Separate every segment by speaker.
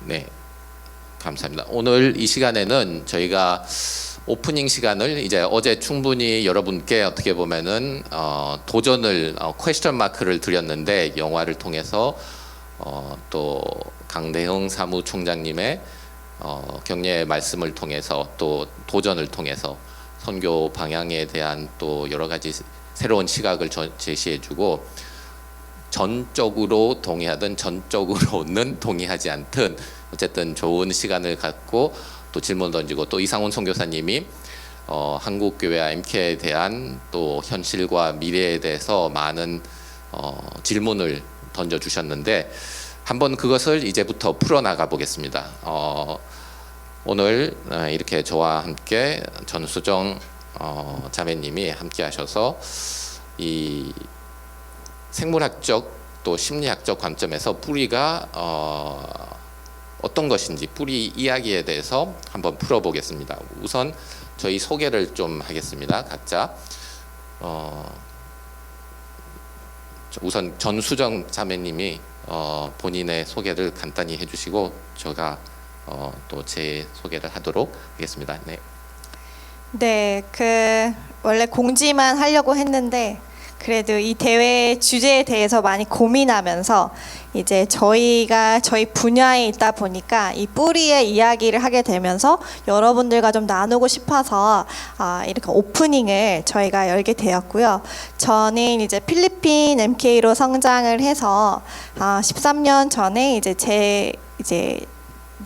Speaker 1: 네, 감사합니다. 오늘 이 시간에는 저희가 오프닝 시간을 이제 어제 충분히 여러분께 어떻게 보면은 도전을 퀘스천 마크를 드렸는데 영화를 통해서 또 강대형 사무총장님의 격려의 말씀을 통해서 또 도전을 통해서 선교 방향에 대한 또 여러 가지 새로운 시각을 제시해주고 전적으로 동의하든 전적으로는 동의하지 않든 어쨌든 좋은 시간을 갖고 또 질문 던지고 또 이상훈 선교사님이 한국교회와 MK에 대한 또 현실과 미래에 대해서 많은 질문을 던져주셨는데 한번 그것을 이제부터 풀어나가 보겠습니다. 오늘 이렇게 저와 함께 전수정 자매님이 함께 하셔서 이 생물학적 또 심리학적 관점에서 뿌리가 어떤 것인지 뿌리 이야기에 대해서 한번 풀어보겠습니다. 우선 저희 소개를 좀 하겠습니다. 각자 우선 전수정 자매님이 본인의 소개를 간단히 해주시고 제가 또 제 소개를 하도록 하겠습니다. 네.
Speaker 2: 네, 원래 공지만 하려고 했는데 그래도 이 대회 주제에 대해서 많이 고민하면서 이제 저희가 저희 분야에 있다 보니까 이 뿌리의 이야기를 하게 되면서 여러분들과 좀 나누고 싶어서 이렇게 오프닝을 저희가 열게 되었고요. 저는 이제 필리핀 MK로 성장을 해서 13년 전에 이제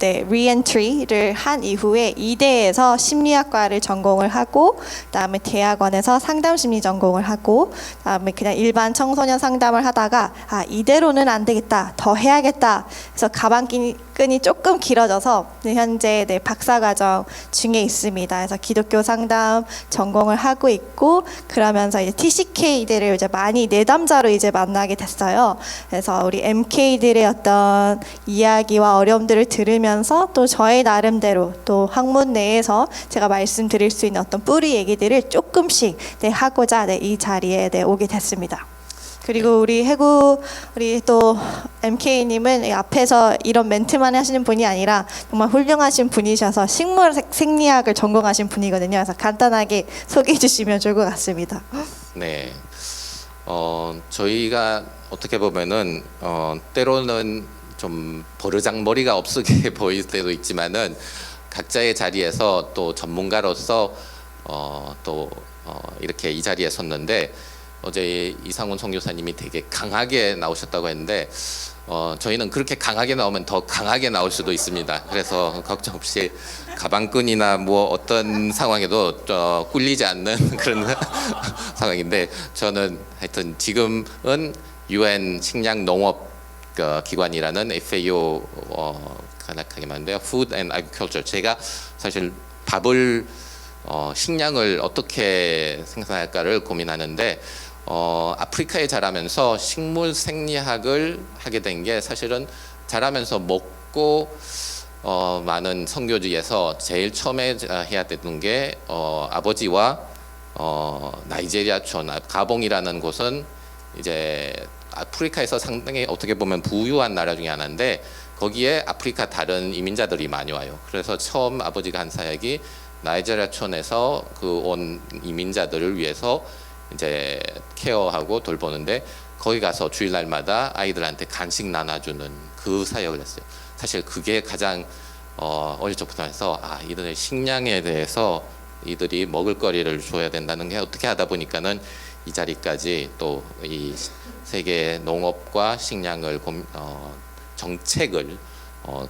Speaker 2: 리엔트리를 한 이후에 이대에서 심리학과를 전공을 하고 그다음에 대학원에서 상담심리 전공을 하고 그다음에 그냥 일반 청소년 상담을 하다가 이대로는 안 되겠다, 더 해야겠다. 그래서 가방끈이 조금 길어져서 현재 박사과정 중에 있습니다. 그래서 기독교 상담 전공을 하고 있고 그러면서 이제 TCK들을 이제 많이 내담자로 이제 만나게 됐어요. 그래서 우리 MK들의 어떤 이야기와 어려움들을 들으면서 또 저의 나름대로 또 학문 내에서 제가 말씀드릴 수 있는 어떤 뿌리 얘기들을 조금씩 하고자 이 자리에 오게 됐습니다. 그리고 우리 또 MK님은 앞에서 이런 멘트만 하시는 분이 아니라 정말 훌륭하신 분이셔서 식물 생리학을 전공하신 분이거든요. 그래서 간단하게 소개해 주시면 좋을 것 같습니다.
Speaker 1: 네. 저희가 어떻게 보면은 때로는 좀 버르장머리가 없게 보일 때도 있지만은 각자의 자리에서 또 전문가로서 이렇게 이 자리에 섰는데 어제 이상훈 선교사님이 되게 강하게 나오셨다고 했는데 저희는 그렇게 강하게 나오면 더 강하게 나올 수도 있습니다. 그래서 걱정 없이 가방끈이나 뭐 어떤 상황에도 꿀리지 않는 그런 상황인데 저는 하여튼 지금은 UN 식량 농업 기관이라는 FAO 간략하게 말하는데요. Food and Agriculture. 제가 사실 밥을 식량을 어떻게 생산할까를 고민하는데 아프리카에 자라면서 식물 생리학을 하게 된 게 사실은 자라면서 먹고 많은 선교지에서 제일 처음에 해야 되는 게 아버지와 나이제리아촌 가봉이라는 곳은 이제 아프리카에서 상당히 어떻게 보면 부유한 나라 중에 하나인데 거기에 아프리카 다른 이민자들이 많이 와요. 그래서 처음 아버지가 한 사역이 나이제리아촌에서 온 이민자들을 위해서 이제 케어하고 돌보는데 거기 가서 주일날마다 아이들한테 간식 나눠주는 그 사역을 했어요. 사실 그게 가장 어릴 적부터 해서 이들의 식량에 대해서 이들이 먹을거리를 줘야 된다는 게 어떻게 하다 보니까는 이 자리까지 또 이 세계 농업과 식량을 정책을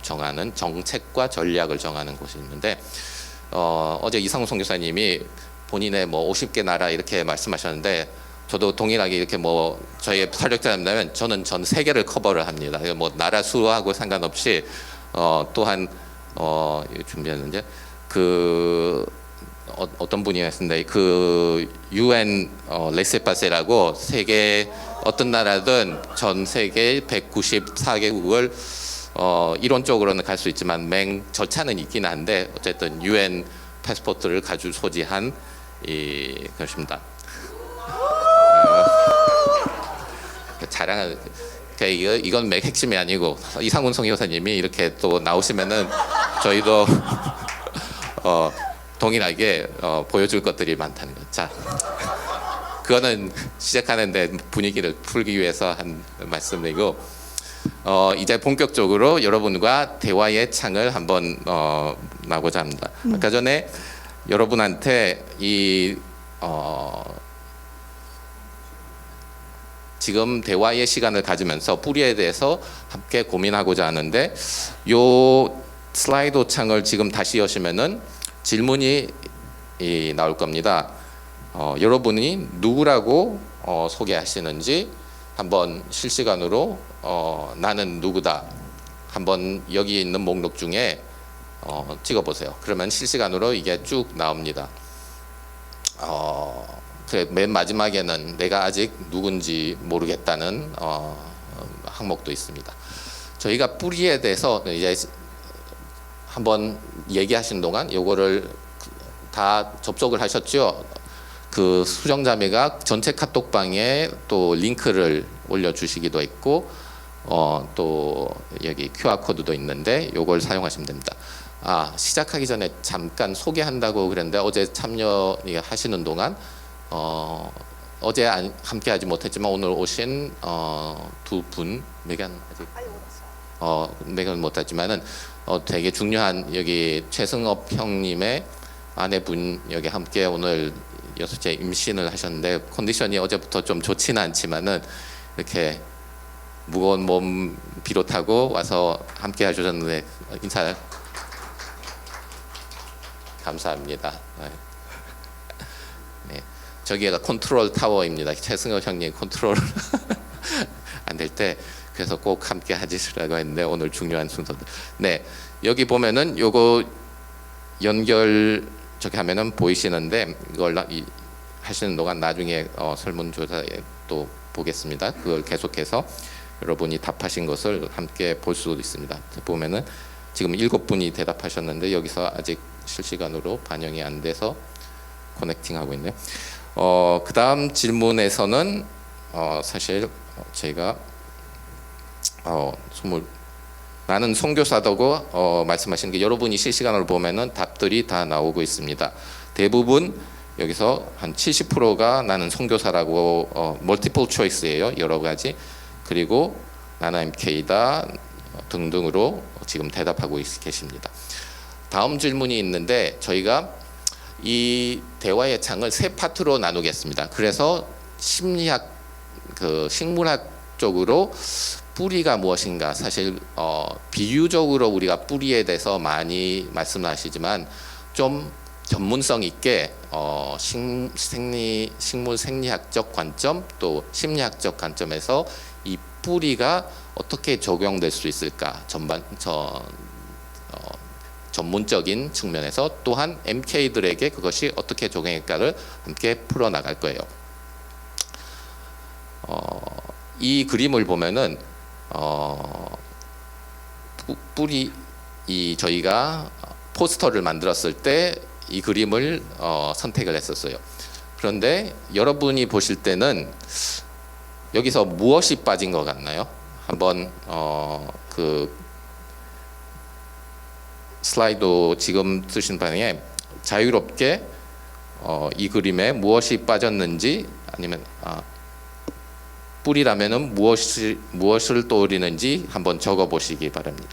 Speaker 1: 정하는 정책과 전략을 정하는 곳이 있는데 어제 이상훈 선교사님이 본인의 뭐 50개 나라 이렇게 말씀하셨는데 저도 동일하게 이렇게 뭐 저희 설력자라면 저는 전 세계를 커버를 합니다. 뭐 나라 수하고 상관없이 또한 준비했는데 어떤 분이 했는데 UN 레세파세라고 세계 어떤 나라든 전 세계 194개국을 이론적으로는 갈 수 있지만 절차는 있긴 한데 어쨌든 UN 패스포트를 가지고 소지한 것입니다. 자랑을 오케이, 이건 맥 핵심이 아니고 이상훈 성교사님이 이렇게 또 나오시면은 저희도 동일하게 보여줄 것들이 많다는 것. 자, 그거는 시작하는데 분위기를 풀기 위해서 한 말씀이고, 이제 본격적으로 여러분과 대화의 창을 한번 나고자 합니다. 아까 전에 여러분한테 지금 대화의 시간을 가지면서 뿌리에 대해서 함께 고민하고자 하는데, 요 슬라이드 창을 지금 다시 여시면은 질문이 나올 겁니다. 여러분이 누구라고 소개하시는지 한번 실시간으로 나는 누구다 한번 여기 있는 목록 중에 찍어보세요. 그러면 실시간으로 이게 쭉 나옵니다. 맨 마지막에는 내가 아직 누군지 모르겠다는 항목도 있습니다. 저희가 뿌리에 대해서 이제 한번 얘기하신 동안 요거를 다 접속을 하셨죠? 그 수정자매가 전체 카톡방에 또 링크를 올려주시기도 했고, 또 여기 QR코드도 있는데 요걸 사용하시면 됩니다. 시작하기 전에 잠깐 소개한다고 그랬는데, 어제 참여하시는 동안 어제 함께하지 못했지만 오늘 오신 두 분, 메간 아직 메간 못했지만은 되게 중요한 여기 최승업 형님의 아내분 여기 함께 오늘 6째 임신을 하셨는데, 컨디션이 어제부터 좀 좋지는 않지만은 이렇게 무거운 몸 비롯하고 와서 함께 해주셨는데 인사 감사합니다. 네. 저기가 컨트롤 타워입니다. 최승엽 형님 컨트롤 안 될 때 그래서 꼭 함께 해주시라고 했는데 오늘 중요한 순서들. 네, 여기 보면은 요거 연결 저기 하면은 보이시는데, 이걸 하시는 동안 나중에 설문조사에 또 보겠습니다. 그걸 계속해서 여러분이 답하신 것을 함께 볼 수도 있습니다. 보면은 지금 7분이 대답하셨는데 여기서 아직 실시간으로 반영이 안 돼서 커넥팅하고 있네요. 그 다음 질문에서는 사실 저희가 나는 선교사다고 말씀하시는 게 여러분이 실시간으로 보면은 답들이 다 나오고 있습니다. 대부분 여기서 한 70%가 나는 선교사라고 멀티플 초이스예요. 여러 가지. 그리고 나는 MK다 등등으로 지금 대답하고 계십니다. 다음 질문이 있는데 저희가 이 대화의 창을 세 파트로 나누겠습니다. 그래서 심리학, 식물학 쪽으로 뿌리가 무엇인가, 사실 비유적으로 우리가 뿌리에 대해서 많이 말씀하시지만 좀 전문성 있게 식물 생리학적 관점 또 심리학적 관점에서 이 뿌리가 어떻게 적용될 수 있을까, 전문적인 측면에서 또한 MK들에게 그것이 어떻게 적용할까를 함께 풀어나갈 거예요. 이 그림을 보면은 뿌리, 저희가 포스터를 만들었을 때 이 그림을 선택을 했었어요. 그런데 여러분이 보실 때는 여기서 무엇이 빠진 것 같나요? 한번 그 슬라이드 지금 쓰신 방에 자유롭게 이 그림에 무엇이 빠졌는지, 아니면 뿌리라면은 무엇을 떠올리는지 한번 적어 보시기 바랍니다.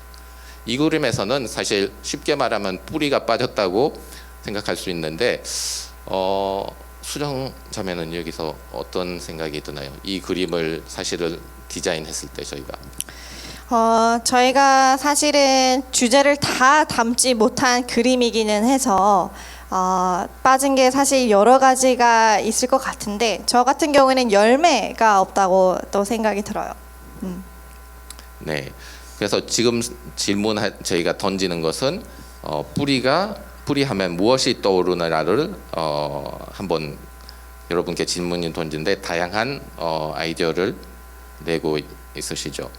Speaker 1: 이 그림에서는 사실 쉽게 말하면 뿌리가 빠졌다고 생각할 수 있는데, 수정 자매는 여기서 어떤 생각이 드나요? 이 그림을 사실을 디자인했을 때
Speaker 2: 저희가 사실은 주제를 다 담지 못한 그림이기는 해서 빠진 게 사실 여러 가지가 있을 것 같은데, 저 같은 경우에는 열매가 없다고 또 생각이 들어요.
Speaker 1: 네, 그래서 지금 저희가 던지는 것은 뿌리하면 무엇이 떠오르나를 한번 여러분께 질문이 던진데 다양한 아이디어를 내고 있으시죠.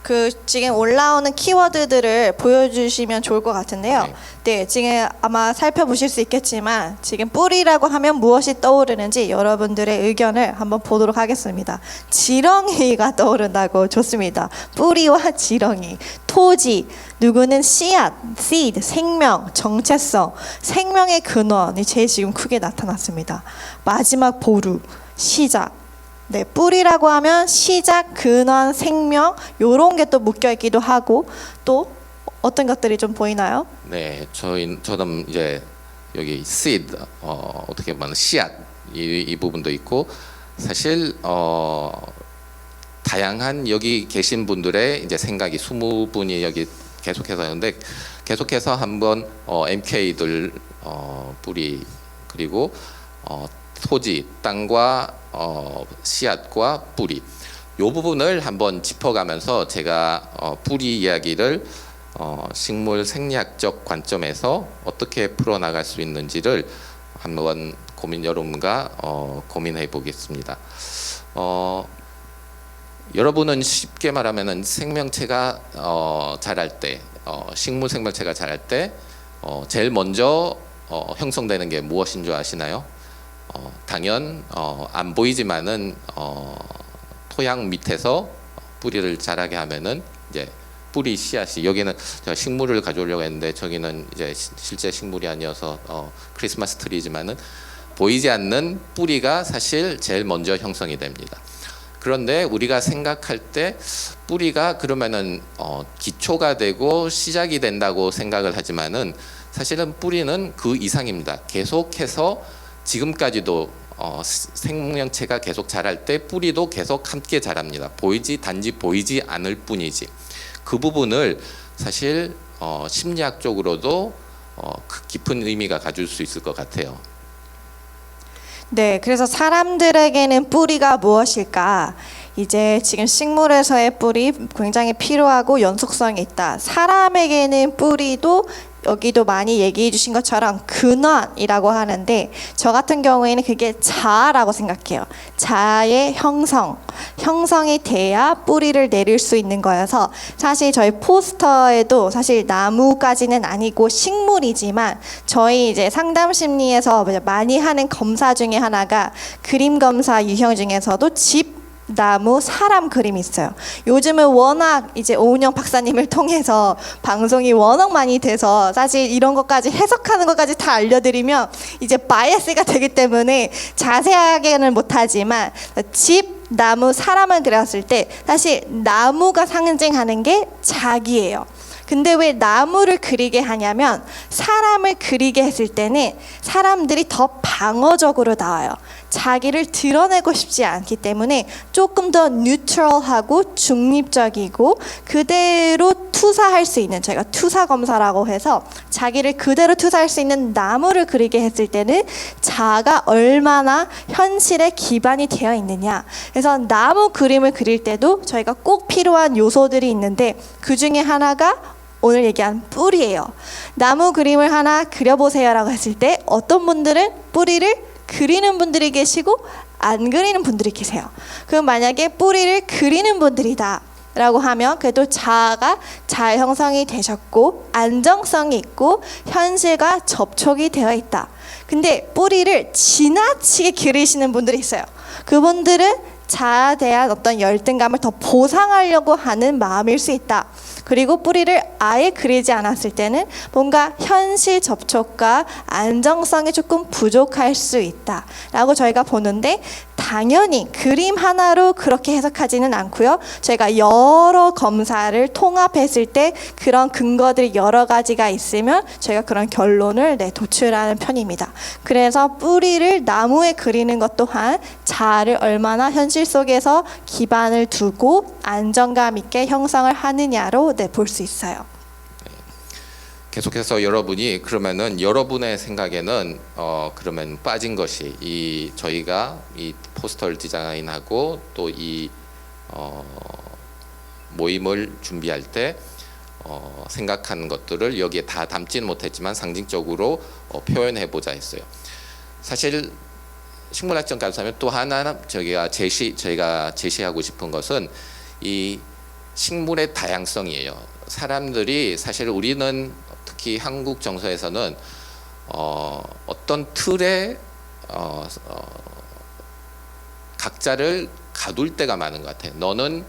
Speaker 2: 그 지금 올라오는 키워드들을 보여주시면 좋을 것 같은데요.
Speaker 1: 네.
Speaker 2: 네, 지금 아마 살펴보실 수 있겠지만 지금 뿌리라고 하면 무엇이 떠오르는지 여러분들의 의견을 한번 보도록 하겠습니다. 지렁이가 떠오른다고. 좋습니다. 뿌리와 지렁이, 토지, 누구는 씨앗, seed, 생명, 정체성, 생명의 근원이 제일 지금 크게 나타났습니다. 마지막 보루, 시작. 네, 뿌리라고 하면 시작, 근원, 생명 요런 게 또 묶여 있기도 하고, 또 어떤 것들이 좀 보이나요?
Speaker 1: 네, 저는 이제 여기 seed 어떻게 보면 씨앗 이 부분도 있고 사실 다양한 여기 계신 분들의 이제 생각이 20분이 여기 계속해서 하는데 계속해서 한번 MK들 뿌리 그리고 토지 땅과 씨앗과 뿌리 요 부분을 한번 짚어가면서 제가 뿌리 이야기를 식물 생리학적 관점에서 어떻게 풀어나갈 수 있는지를 한번 여러분과 고민해 보겠습니다. 여러분은 쉽게 말하면은 생명체가 자랄 때, 식물 생명체가 자랄 때 제일 먼저 형성되는 게 무엇인 줄 아시나요? 당연 안 보이지만은 토양 밑에서 뿌리를 자라게 하면은 이제 뿌리 씨앗이 여기는 제가 식물을 가져오려고 했는데 저기는 이제 실제 식물이 아니어서 크리스마스 트리지만은 보이지 않는 뿌리가 사실 제일 먼저 형성이 됩니다. 그런데 우리가 생각할 때 뿌리가 그러면은 기초가 되고 시작이 된다고 생각을 하지만은 사실은 뿌리는 그 이상입니다. 계속해서 지금까지도 생명체가 계속 자랄 때 뿌리도 계속 함께 자랍니다. 단지 보이지 않을 뿐이지. 그 부분을 사실 심리학적으로도 깊은 의미가 가질 수 있을 것 같아요.
Speaker 2: 네, 그래서 사람들에게는 뿌리가 무엇일까? 이제 지금 식물에서의 뿌리 굉장히 필요하고 연속성이 있다. 사람에게는 뿌리도 여기도 많이 얘기해 주신 것처럼 근원이라고 하는데 저 같은 경우에는 그게 자아라고 생각해요. 자아의 형성이 돼야 뿌리를 내릴 수 있는 거여서 사실 저희 포스터에도 사실 나무까지는 아니고 식물이지만 저희 이제 상담 심리에서 많이 하는 검사 중에 하나가 그림 검사 유형 중에서도 집 나무, 사람 그림이 있어요. 요즘은 워낙 이제 오은영 박사님을 통해서 방송이 워낙 많이 돼서 사실 이런 것까지 해석하는 것까지 다 알려드리면 이제 바이어스가 되기 때문에 자세하게는 못하지만 집, 나무, 사람을 그렸을 때 사실 나무가 상징하는 게 자기예요. 근데 왜 나무를 그리게 하냐면 사람을 그리게 했을 때는 사람들이 더 방어적으로 나와요. 자기를 드러내고 싶지 않기 때문에 조금 더 뉴트럴하고 중립적이고 그대로 투사할 수 있는, 저희가 투사 검사라고 해서 자기를 그대로 투사할 수 있는 나무를 그리게 했을 때는 자아가 얼마나 현실에 기반이 되어 있느냐. 그래서 나무 그림을 그릴 때도 저희가 꼭 필요한 요소들이 있는데 그 중에 하나가 오늘 얘기한 뿌리예요. 나무 그림을 하나 그려보세요라고 했을 때 어떤 분들은 뿌리를 그리는 분들이 계시고 안 그리는 분들이 계세요. 그럼 만약에 뿌리를 그리는 분들이다 라고 하면 그래도 자아가 잘 형성이 되셨고 안정성이 있고 현실과 접촉이 되어 있다. 근데 뿌리를 지나치게 그리시는 분들이 있어요. 그분들은 자아에 대한 어떤 열등감을 더 보상하려고 하는 마음일 수 있다. 그리고 뿌리를 아예 그리지 않았을 때는 뭔가 현실 접촉과 안정성이 조금 부족할 수 있다라고 저희가 보는데 당연히 그림 하나로 그렇게 해석하지는 않고요. 저희가 여러 검사를 통합했을 때 그런 근거들이 여러 가지가 있으면 저희가 그런 결론을 도출하는 편입니다. 그래서 뿌리를 나무에 그리는 것 또한 자아를 얼마나 현실 속에서 기반을 두고 안정감 있게 형성을 하느냐로 볼 수 있어요.
Speaker 1: 계속해서 여러분이 그러면은 여러분의 생각에는 그러면 빠진 것이 저희가 이 포스터를 디자인하고 또 이 모임을 준비할 때 생각한 것들을 여기에 다 담지는 못했지만 상징적으로 표현해 보자 했어요. 사실 식물학적 가서 하면 또 하나 저희가 제시하고 싶은 것은 이 식물의 다양성이에요. 사람들이 사실 우리는 특히 한국 정서에서는 어떤 틀에 각자를 가둘 때가 많은 것 같아요. 너는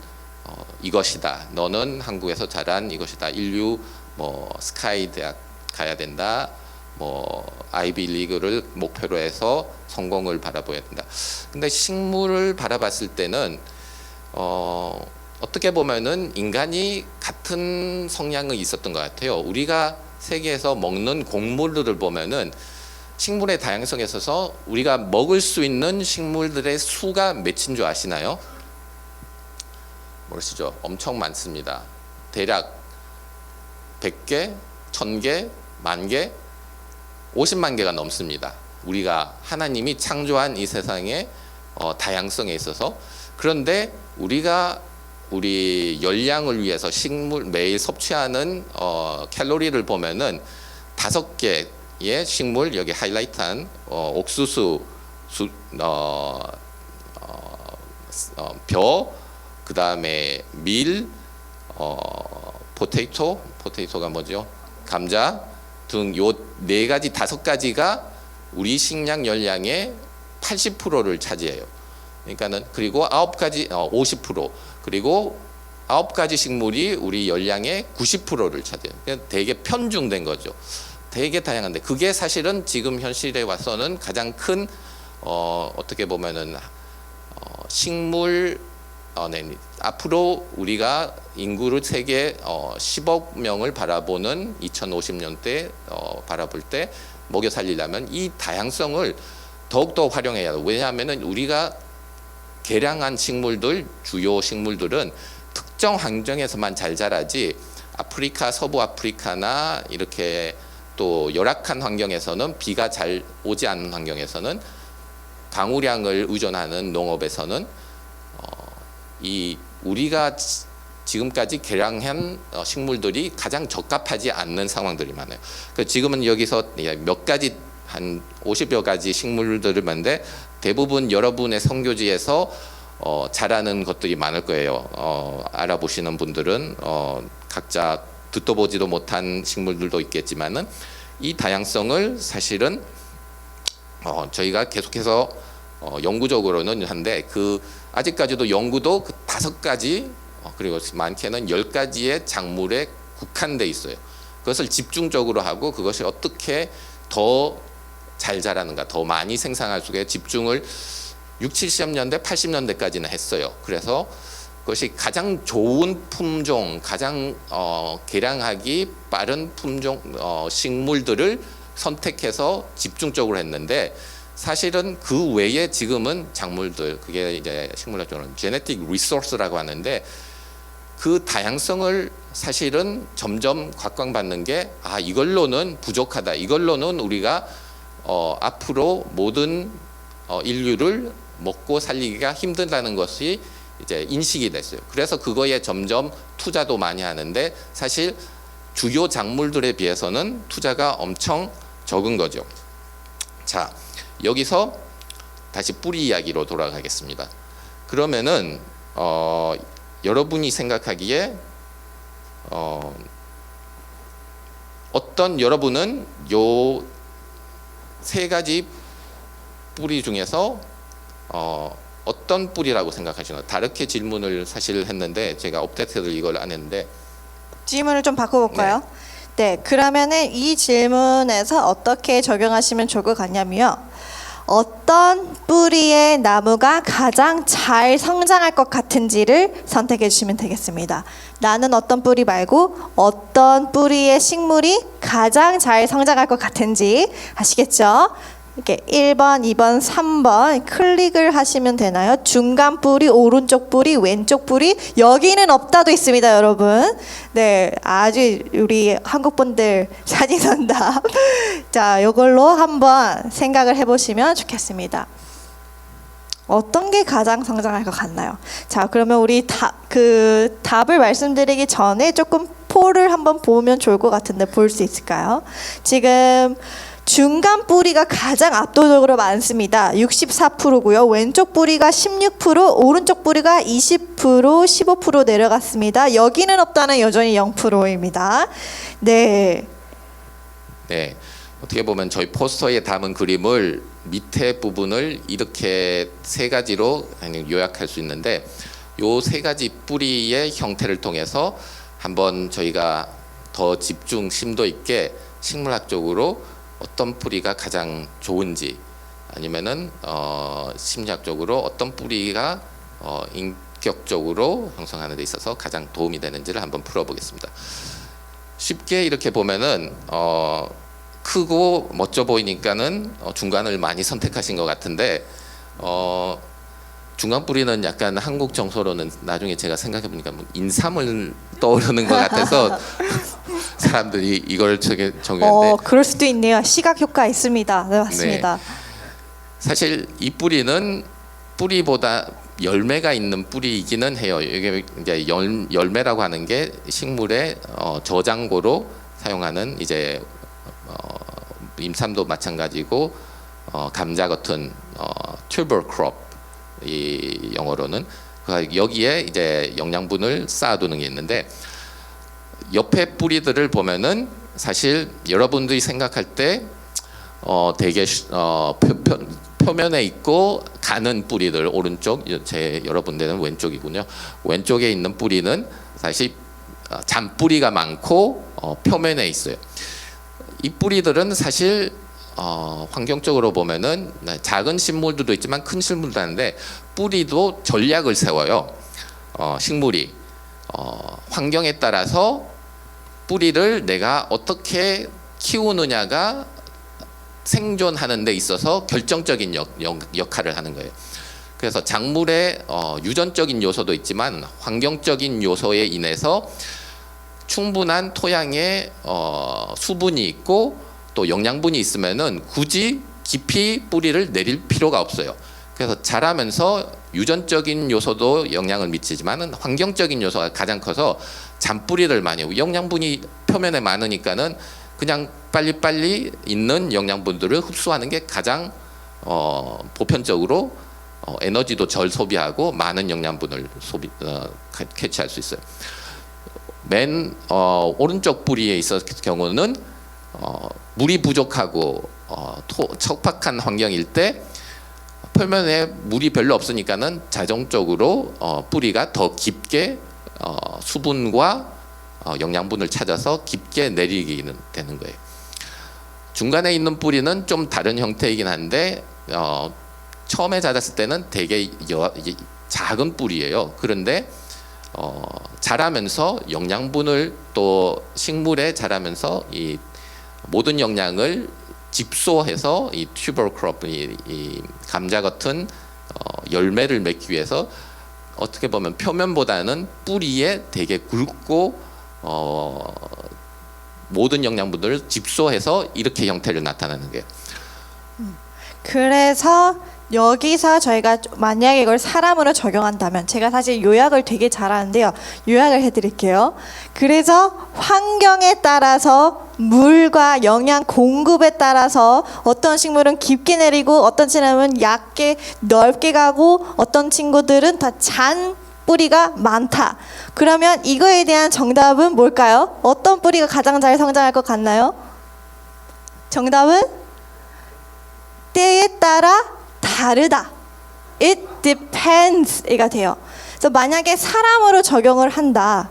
Speaker 1: 이것이다. 너는 한국에서 자란 이것이다. 인류 뭐 스카이 대학 가야 된다. 뭐 아이비 리그를 목표로 해서 성공을 바라봐야 된다. 근데 식물을 바라봤을 때는 어떻게 보면은 인간이 같은 성향이 있었던 것 같아요. 우리가 세계에서 먹는 곡물들을 보면은 식물의 다양성에 있어서 우리가 먹을 수 있는 식물들의 수가 몇인 줄 아시나요? 모르시죠? 엄청 많습니다. 대략 100개, 1000개, 10,000개, 50만 개가 넘습니다. 우리가 하나님이 창조한 이 세상의 다양성에 있어서. 그런데 우리가 우리 열량을 위해서 식물 매일 섭취하는 칼로리를 보면은 5개의 식물, 여기 하이라이트한 옥수수, 벼, 그 다음에 밀, 포테이토가 뭐죠? 감자 등 요 4가지, 5가지가 우리 식량 열량의 80%를 차지해요. 그러니까는 그리고 9가지 50%, 그리고 9가지 식물이 우리 열량의 90%를 차지해요. 그러니까 되게 편중된 거죠. 되게 다양한데 그게 사실은 지금 현실에 와서는 가장 큰 어떻게 보면은 식물 앞으로 우리가 인구를 세계 10억 명을 바라보는 2050년대 바라볼 때 먹여 살리려면 이 다양성을 더욱더 활용해야 돼요. 왜냐하면은 우리가 개량한 식물들, 주요 식물들은 특정 환경에서만 잘 자라지 아프리카, 서부 아프리카나 이렇게 또 열악한 환경에서는 비가 잘 오지 않는 환경에서는 강우량을 의존하는 농업에서는 이 우리가 지금까지 개량한 식물들이 가장 적합하지 않는 상황들이 많아요. 지금은 여기서 몇 가지 한 50여 가지 식물들을 봤는데 대부분 여러분의 선교지에서 자라는 것들이 많을 거예요. 알아보시는 분들은 각자 듣도 보지도 못한 식물들도 있겠지만은 이 다양성을 사실은 저희가 계속해서 영구적으로는 한데 그 아직까지도 연구도 그 5가지 그리고 많게는 10가지의 작물에 국한돼 있어요. 그것을 집중적으로 하고 그것이 어떻게 더 잘 자라는가, 더 많이 생산할 수 있게 집중을 60, 70년대, 80년대까지는 했어요. 그래서 그것이 가장 좋은 품종, 가장 개량하기 빠른 품종 식물들을 선택해서 집중적으로 했는데 사실은 그 외에 지금은 작물들, 그게 이제 식물학적으로는 제네틱 리소스라고 하는데 그 다양성을 사실은 점점 각광받는 게 이걸로는 부족하다. 이걸로는 우리가 앞으로 모든 인류를 먹고 살리기가 힘들다는 것이 이제 인식이 됐어요. 그래서 그거에 점점 투자도 많이 하는데 사실 주요 작물들에 비해서는 투자가 엄청 적은 거죠. 자, 여기서 다시 뿌리 이야기로 돌아가겠습니다. 그러면은 여러분이 생각하기에 여러분은 요 3가지 뿌리 중에서 어떤 뿌리라고 생각하시나요? 다르게 질문을 사실 했는데 제가 업데이트를 이걸 안 했는데
Speaker 2: 질문을 좀 바꿔볼까요? 네, 그러면은 이 질문에서 어떻게 적용하시면 좋을 것 같냐면요. 어떤 뿌리의 나무가 가장 잘 성장할 것 같은지를 선택해 주시면 되겠습니다. 나는 어떤 뿌리 말고 어떤 뿌리의 식물이 가장 잘 성장할 것 같은지 아시겠죠? 이렇게 1번, 2번, 3번 클릭을 하시면 되나요? 중간 뿌리, 오른쪽 뿌리, 왼쪽 뿌리 여기는 없다도 있습니다, 여러분. 네, 아주 우리 한국 분들 사진선다. 자, 이걸로 한번 생각을 해보시면 좋겠습니다. 어떤 게 가장 성장할 것 같나요? 자, 그러면 우리 답을 말씀드리기 전에 조금 폴을 한번 보면 좋을 것 같은데 볼 수 있을까요? 지금 중간 뿌리가 가장 압도적으로 많습니다. 64%고요. 왼쪽 뿌리가 16%, 오른쪽 뿌리가 20%, 15% 내려갔습니다. 여기는 없다는 여전히 0%입니다. 네.
Speaker 1: 네, 어떻게 보면 저희 포스터에 담은 그림을 밑에 부분을 이렇게 세 가지로 요약할 수 있는데, 요 세 가지 뿌리의 형태를 통해서 한번 저희가 더 집중 심도 있게 식물학적으로 어떤 뿌리가 가장 좋은지, 아니면은 심리학적으로 어떤 뿌리가 인격적으로 형성하는 데 있어서 가장 도움이 되는지를 한번 풀어보겠습니다. 쉽게 이렇게 보면은 크고 멋져 보이니까는 중간을 많이 선택하신 것 같은데, 중간 뿌리는 약간 한국 정서로는 나중에 제가 생각해 보니까 뭐 인삼을 떠오르는 것 같아서 사람들이 이걸 정했는데,
Speaker 2: 그럴 수도 있네요. 시각 효과 있습니다. 네, 맞습니다.
Speaker 1: 네. 사실 이 뿌리는 뿌리보다 열매가 있는 뿌리이기는 해요. 이게 이제 열매라고 하는 게 식물의 저장고로 사용하는, 이제 임삼도 마찬가지고 감자 같은 tuber crop, 이 영어로는 여기에 이제 영양분을 쌓아두는 게 있는데, 옆에 뿌리들을 보면은 사실 여러분들이 생각할 때 되게 표면에 있고 가는 뿌리들, 오른쪽, 여러분들은 왼쪽이군요. 왼쪽에 있는 뿌리는 사실 잔뿌리가 많고 표면에 있어요. 이 뿌리들은 사실 환경적으로 보면은 작은 식물들도 있지만 큰 식물도 하는데, 뿌리도 전략을 세워요. 식물이 환경에 따라서 뿌리를 내가 어떻게 키우느냐가 생존하는 데 있어서 결정적인 역할을 하는 거예요. 그래서 작물의 유전적인 요소도 있지만 환경적인 요소에 인해서 충분한 토양에 수분이 있고 또 영양분이 있으면은 굳이 깊이 뿌리를 내릴 필요가 없어요. 그래서 자라면서 유전적인 요소도 영향을 미치지만은 환경적인 요소가 가장 커서 잔뿌리를 많이, 영양분이 표면에 많으니까는 그냥 빨리빨리 있는 영양분들을 흡수하는 게 가장 보편적으로 에너지도 덜 소비하고 많은 영양분을 캐치할 수 있어요. 맨 오른쪽 뿌리에 있었을 경우는 물이 부족하고 척박한 환경일 때 표면에 물이 별로 없으니까는 자동적으로 뿌리가 더 깊게 수분과 영양분을 찾아서 깊게 내리게 되는 거예요. 중간에 있는 뿌리는 좀 다른 형태이긴 한데 처음에 자랐을 때는 되게 작은 뿌리예요. 그런데 자라면서 영양분을, 또 식물에 자라면서 이 모든 영양을 집소해서 이 tuber crop, 이 감자 같은 열매를 맺기 위해서 어떻게 보면 표면보다는 뿌리에 되게 굵고 모든 영양분들을 집소해서 이렇게 형태를 나타내는 거예요.
Speaker 2: 그래서 여기서 저희가 만약에 이걸 사람으로 적용한다면, 제가 사실 요약을 되게 잘하는데요. 요약을 해드릴게요. 그래서 환경에 따라서 물과 영양 공급에 따라서 어떤 식물은 깊게 내리고 어떤 친구는 얕게 넓게 가고 어떤 친구들은 더 잔 뿌리가 많다. 그러면 이거에 대한 정답은 뭘까요? 어떤 뿌리가 가장 잘 성장할 것 같나요? 정답은 때에 따라 다르다. It depends.가 돼요. 그래서 만약에 사람으로 적용을 한다.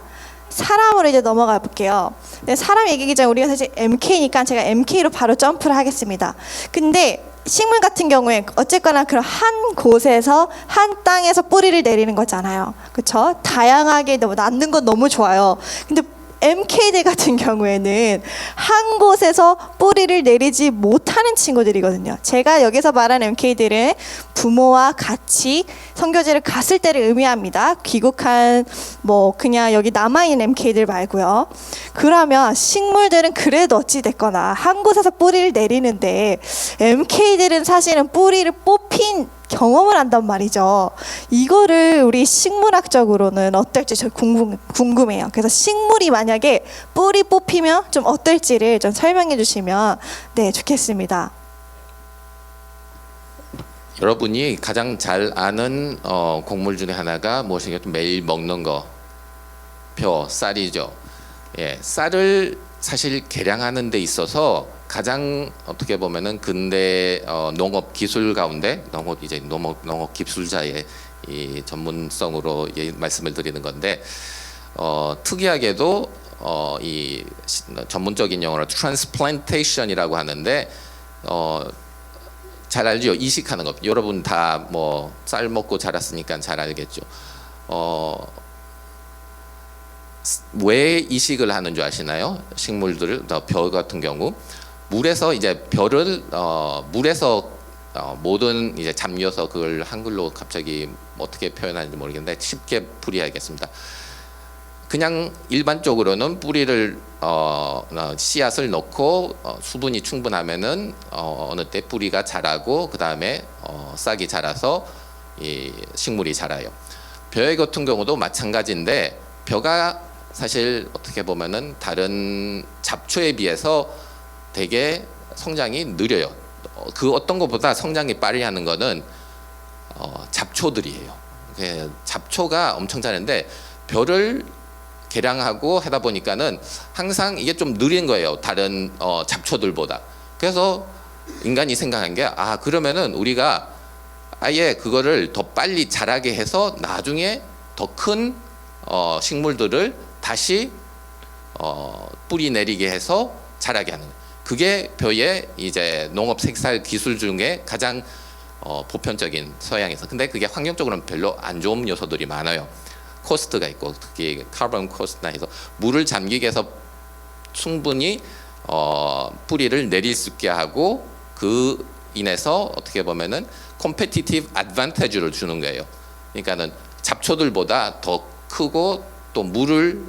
Speaker 2: 사람으로 이제 넘어가 볼게요. 네, 사람 얘기기 전에 우리가 사실 MK니까 제가 MK로 바로 점프를 하겠습니다. 근데 식물 같은 경우에 어쨌거나 그런 한 곳에서 한 땅에서 뿌리를 내리는 거잖아요. 그렇죠? 다양하게 낳는 건 너무 좋아요. 근데 MK들 같은 경우에는 한 곳에서 뿌리를 내리지 못하는 친구들이거든요. 제가 여기서 말하는 MK들은 부모와 같이 선교지를 갔을 때를 의미합니다. 귀국한 그냥 여기 남아있는 MK들 말고요. 그러면 식물들은 그래도 어찌 됐거나 한 곳에서 뿌리를 내리는데, MK들은 사실은 뿌리를 뽑힌 경험을 한단 말이죠. 이거를 우리 식물학적으로는 어떨지 저 궁금해요. 그래서 식물이 만약에 뿌리 뽑히면 좀 어떨지를 좀 설명해 주시면 네, 좋겠습니다.
Speaker 1: 여러분이 가장 잘 아는 곡물 중에 하나가 무엇이냐면 매일 먹는 거, 쌀이죠. 예, 쌀을 사실 개량하는 데 있어서 가장 어떻게 보면은 근대 농업 기술 가운데 농업 기술자의 이 전문성으로 말씀을 드리는 건데 특이하게도 이 전문적인 용어로 트랜스플란테이션이라고 하는데 잘 알죠? 이식하는 것. 여러분 다 뭐 쌀 먹고 자랐으니까 잘 알겠죠. 왜 이식을 하는 줄 아시나요? 식물들을 벼 같은 경우 물에서 이제 벼를 물에서 모든 이제 잠겨서 그걸 한글로 갑자기 어떻게 표현하는지 모르겠는데 쉽게 풀이하겠습니다. 그냥 일반적으로는 뿌리를 씨앗을 넣고 수분이 충분하면은 어느 때 뿌리가 자라고 그 다음에 싹이 자라서 이 식물이 자라요. 벼 같은 경우도 마찬가지인데 벼가 사실 어떻게 보면은 다른 잡초에 비해서 되게 성장이 느려요. 그 어떤 것보다 성장이 빨리 하는 거는 잡초들이에요. 잡초가 엄청 자는데 벼를 개량하고 하다 보니까는 항상 이게 좀 느린 거예요. 다른 잡초들보다. 그래서 인간이 생각한 게 그러면은 우리가 아예 그거를 더 빨리 자라게 해서 나중에 더 큰 식물들을 다시 뿌리 내리게 해서 자라게 하는 거예요. 그게 벼의 이제 농업 생산 기술 중에 가장 보편적인 서양에서. 근데 그게 환경적으로는 별로 안 좋은 요소들이 많아요. 코스트가 있고 특히 카본 코스트나 해서 물을 잠기게 해서 충분히 뿌리를 내릴 수 있게 하고 그 인해서 어떻게 보면은 컴페티티브 어드밴티지를 주는 거예요. 그러니까는 잡초들보다 더 크고 또 물을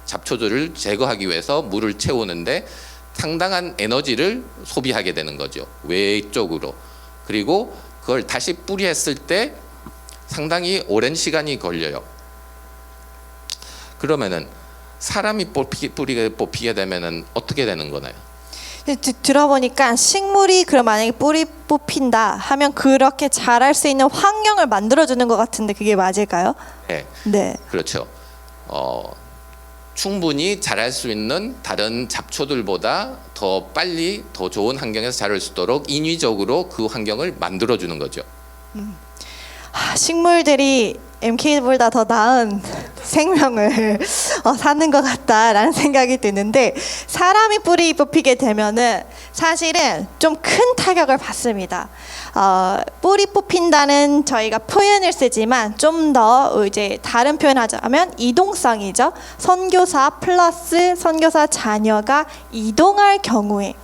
Speaker 1: 잡초들을 제거하기 위해서 물을 채우는데 상당한 에너지를 소비하게 되는 거죠. 외쪽으로. 그리고 그걸 다시 뿌리했을 때 상당히 오랜 시간이 걸려요. 그러면은 사람이 뿌리가 뽑히게 되면은 어떻게 되는 거나요?
Speaker 2: 들어보니까 식물이 그럼 만약에 뿌리 뽑힌다 하면 그렇게 자랄 수 있는 환경을 만들어주는 것 같은데 그게 맞을까요?
Speaker 1: 네,
Speaker 2: 네.
Speaker 1: 그렇죠. 충분히 자랄 수 있는 다른 잡초들보다 더 빨리 더 좋은 환경에서 자랄 수 있도록 인위적으로 그 환경을 만들어주는 거죠.
Speaker 2: 식물들이 MK보다 더 나은 생명을 사는 것 같다라는 생각이 드는데 사람이 뿌리 뽑히게 되면은 사실은 좀 큰 타격을 받습니다. 뿌리 뽑힌다는 저희가 표현을 쓰지만 좀 더 이제 다른 표현하자면 이동성이죠. 선교사 플러스 선교사 자녀가 이동할 경우에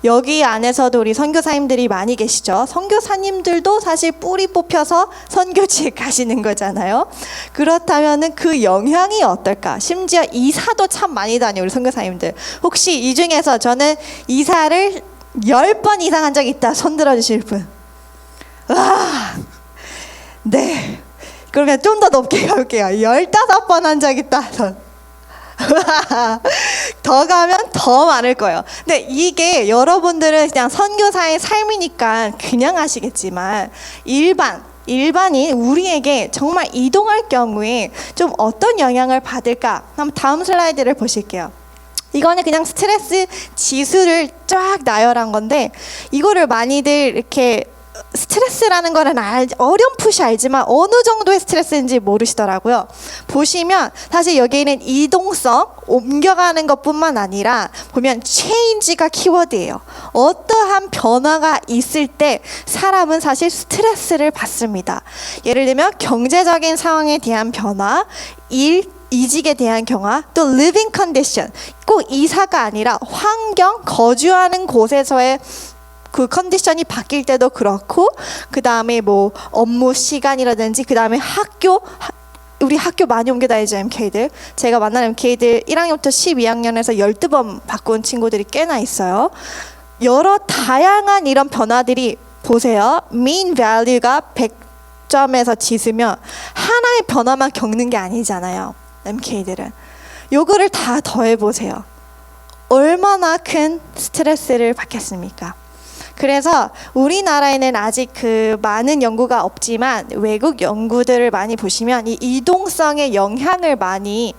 Speaker 2: 여기 안에서도 우리 선교사님들이 많이 계시죠. 선교사님들도 사실 뿌리 뽑혀서 선교지에 가시는 거잖아요. 그렇다면은 그 영향이 어떨까? 심지어 이사도 참 많이 다녀요, 우리 선교사님들. 혹시 이 중에서 저는 이사를 10번 이상 한 적이 있다. 손 들어주실 분. 네. 그러면 좀 더 높게 가볼게요. 15번 한 적 있다. 손. 더 가면 더 많을 거예요. 근데 이게 여러분들은 그냥 선교사의 삶이니까 그냥 하시겠지만 일반인 우리에게 정말 이동할 경우에 좀 어떤 영향을 받을까? 한번 다음 슬라이드를 보실게요. 이거는 그냥 스트레스 지수를 쫙 나열한 건데 이거를 많이들 이렇게 스트레스라는 거는 어렴풋이 알지만 어느 정도의 스트레스인지 모르시더라고요. 보시면 사실 여기에는 이동성, 옮겨가는 것뿐만 아니라 보면 change가 키워드예요. 어떠한 변화가 있을 때 사람은 사실 스트레스를 받습니다. 예를 들면 경제적인 상황에 대한 변화, 이직에 대한 경화, 또 living condition, 꼭 이사가 아니라 환경, 거주하는 곳에서의 그 컨디션이 바뀔 때도 그렇고, 그 다음에 뭐 업무 시간이라든지, 그 다음에 우리 학교 많이 옮겨 다니죠, MK들. 제가 만난 MK들 1학년부터 12학년에서 12번 바꾼 친구들이 꽤나 있어요. 여러 다양한 이런 변화들이 보세요. mean value가 100점에서 지수면 하나의 변화만 겪는 게 아니잖아요. MK들은. 요거를 다 더해보세요. 얼마나 큰 스트레스를 받겠습니까? 그래서 우리나라에는 아직 그 많은 연구가 없지만 외국 연구들을 많이 보시면 이 이동성의 영향을 많이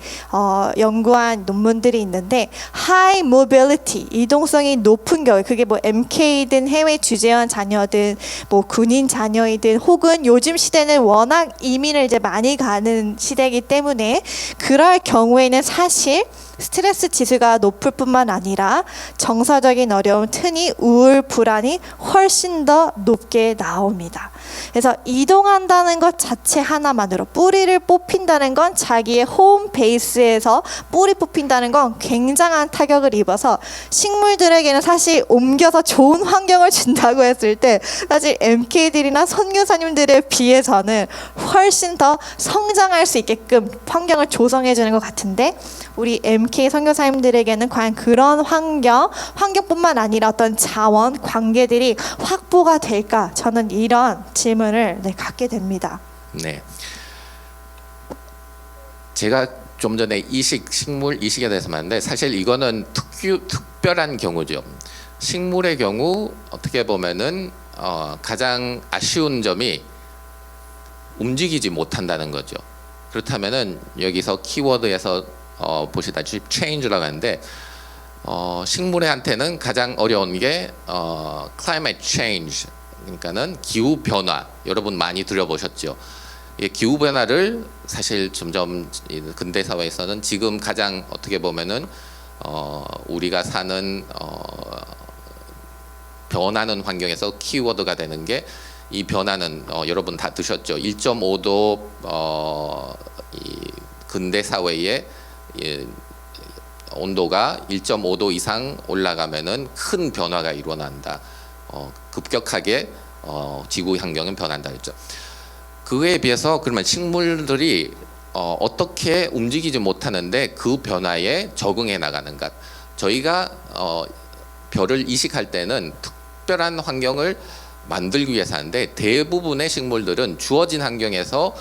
Speaker 2: 연구한 논문들이 있는데 high mobility, 이동성이 높은 경우 그게 뭐 MK든 해외 주재원 자녀든 뭐 군인 자녀이든 혹은 요즘 시대는 워낙 이민을 이제 많이 가는 시대이기 때문에 그럴 경우에는 사실 스트레스 지수가 높을 뿐만 아니라 정서적인 어려움, 특히 우울, 불안이 훨씬 더 높게 나옵니다. 그래서 이동한다는 것 자체 하나만으로 뿌리를 뽑힌다는 건 자기의 홈 베이스에서 뿌리 뽑힌다는 건 굉장한 타격을 입어서 식물들에게는 사실 옮겨서 좋은 환경을 준다고 했을 때 사실 MK들이나 선교사님들에 비해서는 훨씬 더 성장할 수 있게끔 환경을 조성해 주는 것 같은데 우리 MK 선교사님들에게는 과연 그런 환경뿐만 아니라 어떤 자원, 관계들이 확보가 될까? 저는 이런 질문을 갖게 됩니다.
Speaker 1: 네. 제가 좀 전에 식물 이식에 대해서 말했는데 사실 이거는 특별한 경우죠. 식물의 경우 어떻게 보면은 가장 아쉬운 점이 움직이지 못한다는 거죠. 그렇다면은 여기서 키워드에서 보시다시피 change라고 하는데 식물한테는 가장 어려운 게 climate change, 그러니까는 기후 변화. 여러분 많이 들어보셨죠? 이 기후 변화를 사실 점점 근대 사회에서는 지금 가장 어떻게 보면은 우리가 사는 변하는 환경에서 키워드가 되는 게 이 변화는 여러분 다 드셨죠? 1.5도 이 근대 사회에 온도가 1.5도 이상 올라가면은 큰 변화가 일어난다. 급격하게 지구 환경은 변한다 했죠. 그에 비해서 그러면 식물들이 어떻게 움직이지 못하는데 그 변화에 적응해 나가는가? 저희가 벼를 이식할 때는 특별한 환경을 만들기 위해서 하는데 대부분의 식물들은 주어진 환경에서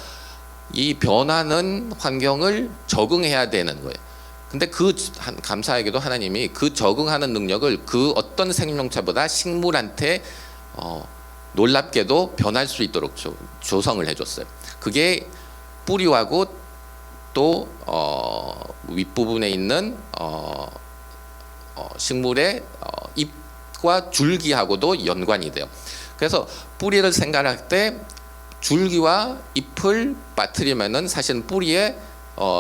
Speaker 1: 이 변하는 환경을 적응해야 되는 거예요. 근데 감사하게도 하나님이 그 적응하는 능력을 그 어떤 생명체보다 식물한테 놀랍게도 변할 수 있도록 조성을 해줬어요. 그게 뿌리하고 또 윗부분에 있는 식물의 잎과 줄기하고도 연관이 돼요. 그래서 뿌리를 생각할 때 줄기와 잎을 빠뜨리면은 사실 뿌리의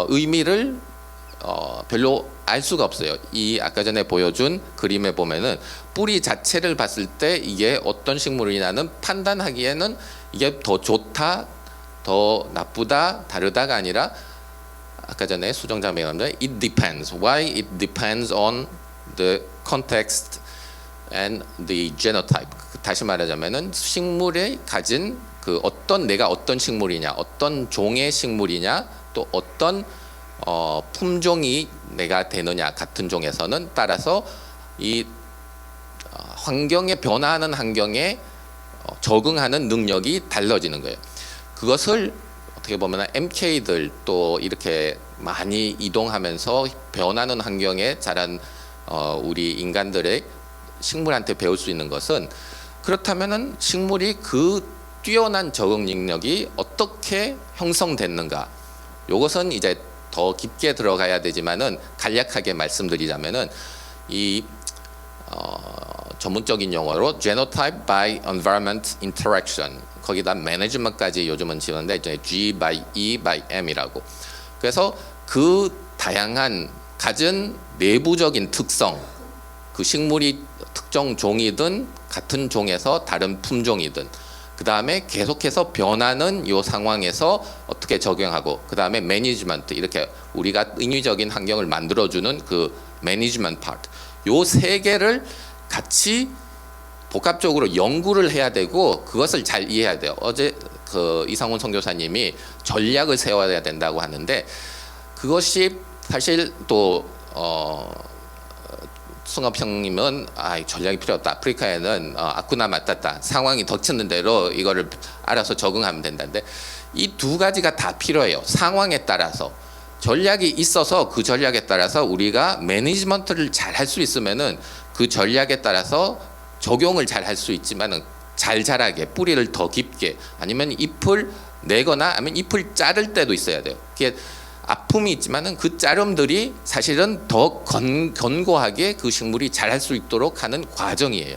Speaker 1: 의미를 별로 알 수가 없어요. 이 아까 전에 보여준 그림에 보면은 뿌리 자체를 봤을 때 이게 어떤 식물이냐는 판단하기에는 이게 더 좋다, 더 나쁘다, 다르다가 아니라 아까 전에 수정자 배웠는데 it depends. Why it depends on the context and the genotype. 다시 말하자면은 식물에 가진 그 내가 어떤 식물이냐, 어떤 종의 식물이냐, 또 어떤 품종이 내가 되느냐 같은 종에서는 따라서 이 환경에 변화하는 환경에 적응하는 능력이 달라지는 거예요. 그것을 어떻게 보면 MK들 또 이렇게 많이 이동하면서 변하는 환경에 자란 우리 인간들의 식물한테 배울 수 있는 것은 그렇다면은 식물이 그 뛰어난 적응 능력이 어떻게 형성됐는가? 이것은 이제 더 깊게 들어가야 되지만은 간략하게 말씀드리자면은 이 전문적인 용어로 Genotype by Environment Interaction, 거기다 매니지먼트까지 요즘은 지었는데 이제 G by E by M이라고. 그래서 그 다양한 가진 내부적인 특성, 그 식물이 특정 종이든 같은 종에서 다른 품종이든 그 다음에 계속해서 변하는 이 상황에서 어떻게 적용하고 그 다음에 매니지먼트, 이렇게 우리가 인위적인 환경을 만들어주는 그 매니지먼트 파트, 요 세 개를 같이 복합적으로 연구를 해야 되고 그것을 잘 이해해야 돼요. 어제 그 이상훈 선교사님이 전략을 세워야 된다고 하는데 그것이 사실 또 승업 형님은 전략이 필요 없다. 아프리카에는 아쿠나 마타타 상황이 닥치는 대로 이거를 알아서 적응하면 된다는데 이 두 가지가 다 필요해요. 상황에 따라서 전략이 있어서 그 전략에 따라서 우리가 매니지먼트를 잘 할 수 있으면은 그 전략에 따라서 적용을 잘 할 수 있지만은 잘 자라게 뿌리를 더 깊게 아니면 잎을 내거나 아니면 잎을 자를 때도 있어야 돼요. 그게 아픔이 있지만은 그 자름들이 사실은 더 견고하게 그 식물이 자랄 수 있도록 하는 과정이에요.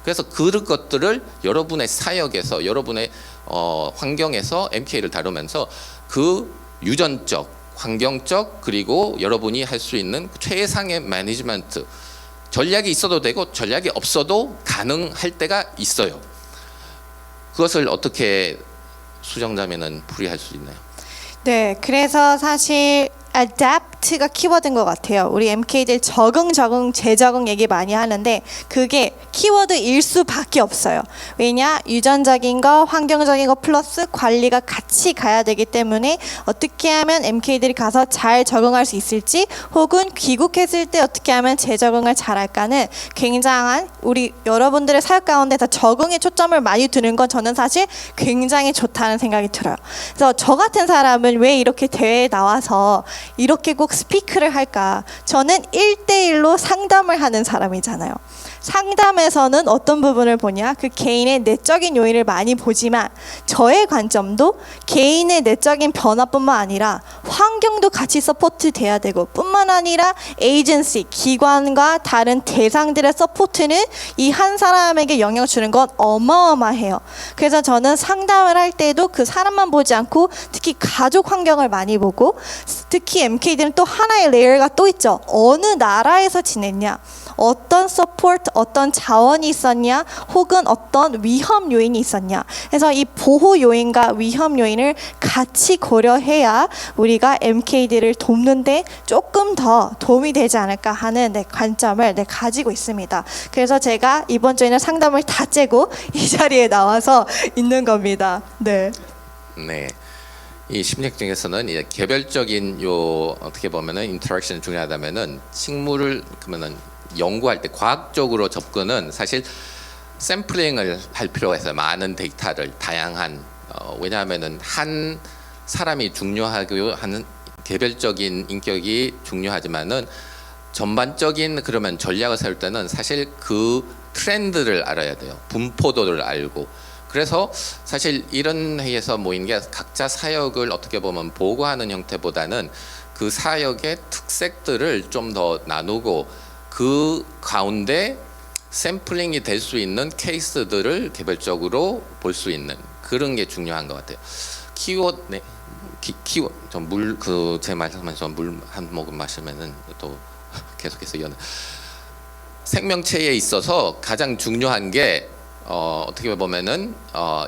Speaker 1: 그래서 그런 것들을 여러분의 사역에서 여러분의 환경에서 MK를 다루면서 그 유전적, 환경적 그리고 여러분이 할 수 있는 최상의 매니지먼트 전략이 있어도 되고 전략이 없어도 가능할 때가 있어요. 그것을 어떻게 수정자매는 풀이할 수 있나요?
Speaker 2: 네, 그래서 사실 adapt가 키워드인 것 같아요. 우리 MK들 적응, 재적응 얘기 많이 하는데 그게 키워드일 수밖에 없어요. 왜냐? 유전적인 거, 환경적인 거 플러스 관리가 같이 가야 되기 때문에 어떻게 하면 MK들이 가서 잘 적응할 수 있을지 혹은 귀국했을 때 어떻게 하면 재적응을 잘할까는 굉장한 우리 여러분들의 사역 가운데 다 적응에 초점을 많이 두는 건 저는 사실 굉장히 좋다는 생각이 들어요. 그래서 저 같은 사람은 왜 이렇게 대회에 나와서 이렇게 꼭 스피크를 할까? 저는 1대1로 상담을 하는 사람이잖아요. 상담에서는 어떤 부분을 보냐? 그 개인의 내적인 요인을 많이 보지만 저의 관점도 개인의 내적인 변화뿐만 아니라 환경도 같이 서포트 돼야 되고 뿐만 아니라 에이전시, 기관과 다른 대상들의 서포트는 이 한 사람에게 영향을 주는 건 어마어마해요. 그래서 저는 상담을 할 때도 그 사람만 보지 않고 특히 가족 환경을 많이 보고 특히 MK들은 또 하나의 레이어가 또 있죠. 어느 나라에서 지냈냐? 어떤 서포트, 어떤 자원이 있었냐, 혹은 어떤 위험 요인이 있었냐. 그래서 이 보호 요인과 위험 요인을 같이 고려해야 우리가 MK들을 돕는데 조금 더 도움이 되지 않을까 하는 관점을 가지고 있습니다. 그래서 제가 이번 주에는 상담을 다 째고 이 자리에 나와서 있는 겁니다. 네.
Speaker 1: 네. 이 심리학 중에서는 이제 개별적인 요 어떻게 보면은 인터랙션이 중요하다면은 식물을 그러면은 연구할 때 과학적으로 접근은 사실 샘플링을 할 필요가 있어요. 많은 데이터를 다양한 왜냐하면은 한 사람이 중요하고 하는 개별적인 인격이 중요하지만은 전반적인 그러면 전략을 세울 때는 사실 그 트렌드를 알아야 돼요. 분포도를 알고. 그래서 사실 이런 회의에서 모인 게 각자 사역을 어떻게 보면 보고하는 형태보다는 그 사역의 특색들을 좀 더 나누고 그 가운데 샘플링이 될 수 있는 케이스들을 개별적으로 볼 수 있는 그런 게 중요한 것 같아요. 키워드, 네, 키워드, 물 그 제 말씀하면서 물 한 모금 마시면은 또 계속해서 이어는 생명체에 있어서 가장 중요한 게 어떻게 보면은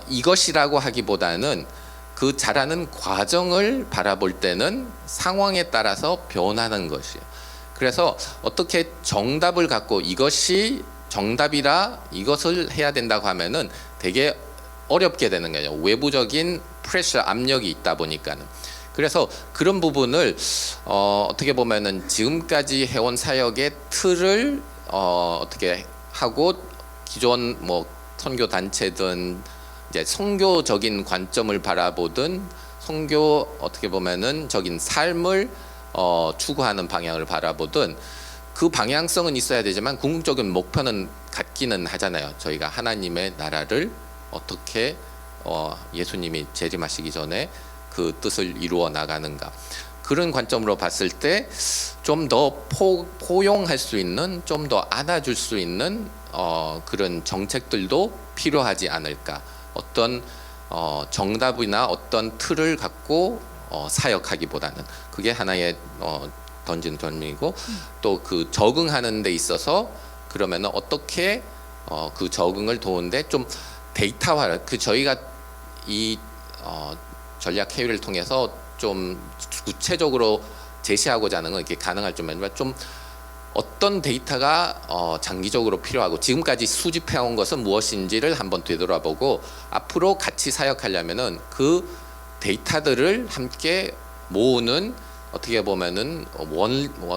Speaker 1: 이것이라고 하기보다는 그 자라는 과정을 바라볼 때는 상황에 따라서 변하는 것이에요. 그래서 어떻게 정답을 갖고 이것이 정답이라 이것을 해야 된다고 하면은 되게 어렵게 되는 거예요. 외부적인 프레셔 압력이 있다 보니까는. 그래서 그런 부분을 어떻게 보면은 지금까지 해온 사역의 틀을 어떻게 하고 기존 뭐 선교 단체든 이제 선교적인 관점을 바라보든 선교 어떻게 보면은 적인 삶을 추구하는 방향을 바라보든 그 방향성은 있어야 되지만 궁극적인 목표는 같기는 하잖아요. 저희가 하나님의 나라를 어떻게 예수님이 재림하시기 전에 그 뜻을 이루어 나가는가 그런 관점으로 봤을 때 좀 더 포용할 수 있는 좀 더 안아줄 수 있는 그런 정책들도 필요하지 않을까. 어떤 정답이나 어떤 틀을 갖고 사역하기보다는 그게 하나의 던진 질문이고 또 그 적응하는 데 있어서 그러면은 어떻게 그 적응을 도우는데 좀 데이터화 그 저희가 이 전략 회의를 통해서 좀 구체적으로 제시하고자 하는 건 이렇게 가능할 좀 아니라 좀 어떤 데이터가 장기적으로 필요하고 지금까지 수집해온 것은 무엇인지를 한번 되돌아보고 앞으로 같이 사역하려면은 그 데이터들을 함께 모으는 어떻게 보면은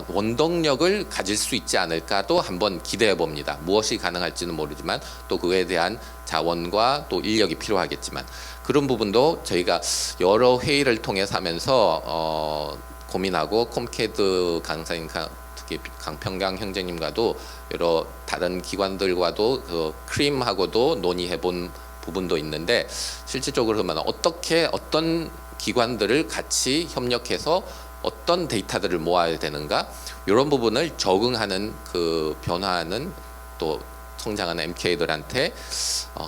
Speaker 1: 원동력을 가질 수 있지 않을까도 한번 기대해 봅니다. 무엇이 가능할지는 모르지만 또 그에 대한 자원과 또 인력이 필요하겠지만 그런 부분도 저희가 여러 회의를 통해서 하면서 고민하고 콤캐드 강사님 특히 강평강 형제님과도 여러 다른 기관들과도 그 크림하고도 논의해 본 부분도 있는데 실질적으로 그러면 어떻게 어떤 기관들을 같이 협력해서 어떤 데이터들을 모아야 되는가 이런 부분을 적응하는 그 변화는 또 성장하는 MK들한테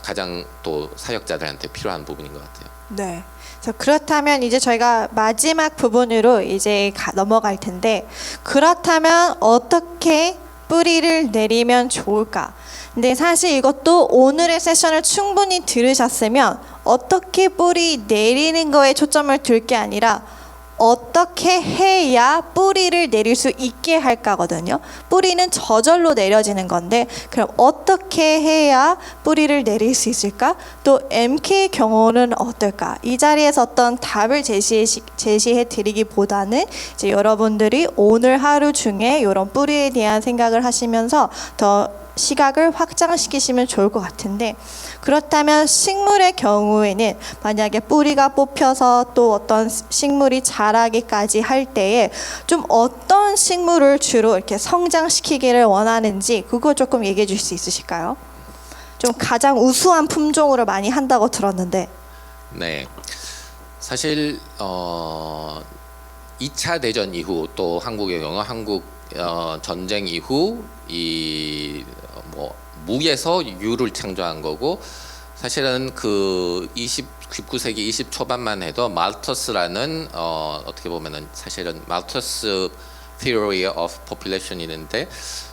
Speaker 1: 가장 또 사역자들한테 필요한 부분인 것 같아요.
Speaker 2: 네. 그래서 그렇다면 이제 저희가 마지막 부분으로 이제 넘어갈 텐데 그렇다면 어떻게 뿌리를 내리면 좋을까? 근데 사실 이것도 오늘의 세션을 충분히 들으셨으면 어떻게 뿌리 내리는 거에 초점을 둘 게 아니라 어떻게 해야 뿌리를 내릴 수 있게 할까거든요. 뿌리는 저절로 내려지는 건데 그럼 어떻게 해야 뿌리를 내릴 수 있을까? 또 MK 경우는 어떨까? 이 자리에서 어떤 답을 제시해 드리기보다는 이제 여러분들이 오늘 하루 중에 이런 뿌리에 대한 생각을 하시면서 더 시각을 확장시키시면 좋을 것 같은데 그렇다면 식물의 경우에는 만약에 뿌리가 뽑혀서 또 어떤 식물이 자라기까지 할 때에 좀 어떤 식물을 주로 이렇게 성장시키기를 원하는지 그거 조금 얘기해 주실 수 있으실까요? 좀 가장 우수한 품종으로 많이 한다고 들었는데.
Speaker 1: 네, 사실 2차 대전 이후 또 한국의 경우 한국 전쟁 이후 이 무에서 유를 창조한 거고 사실은 그 19세기 20 초반만 해도 말터스라는 어떻게 보면은 사실은 말터스 Theory of Population 있는데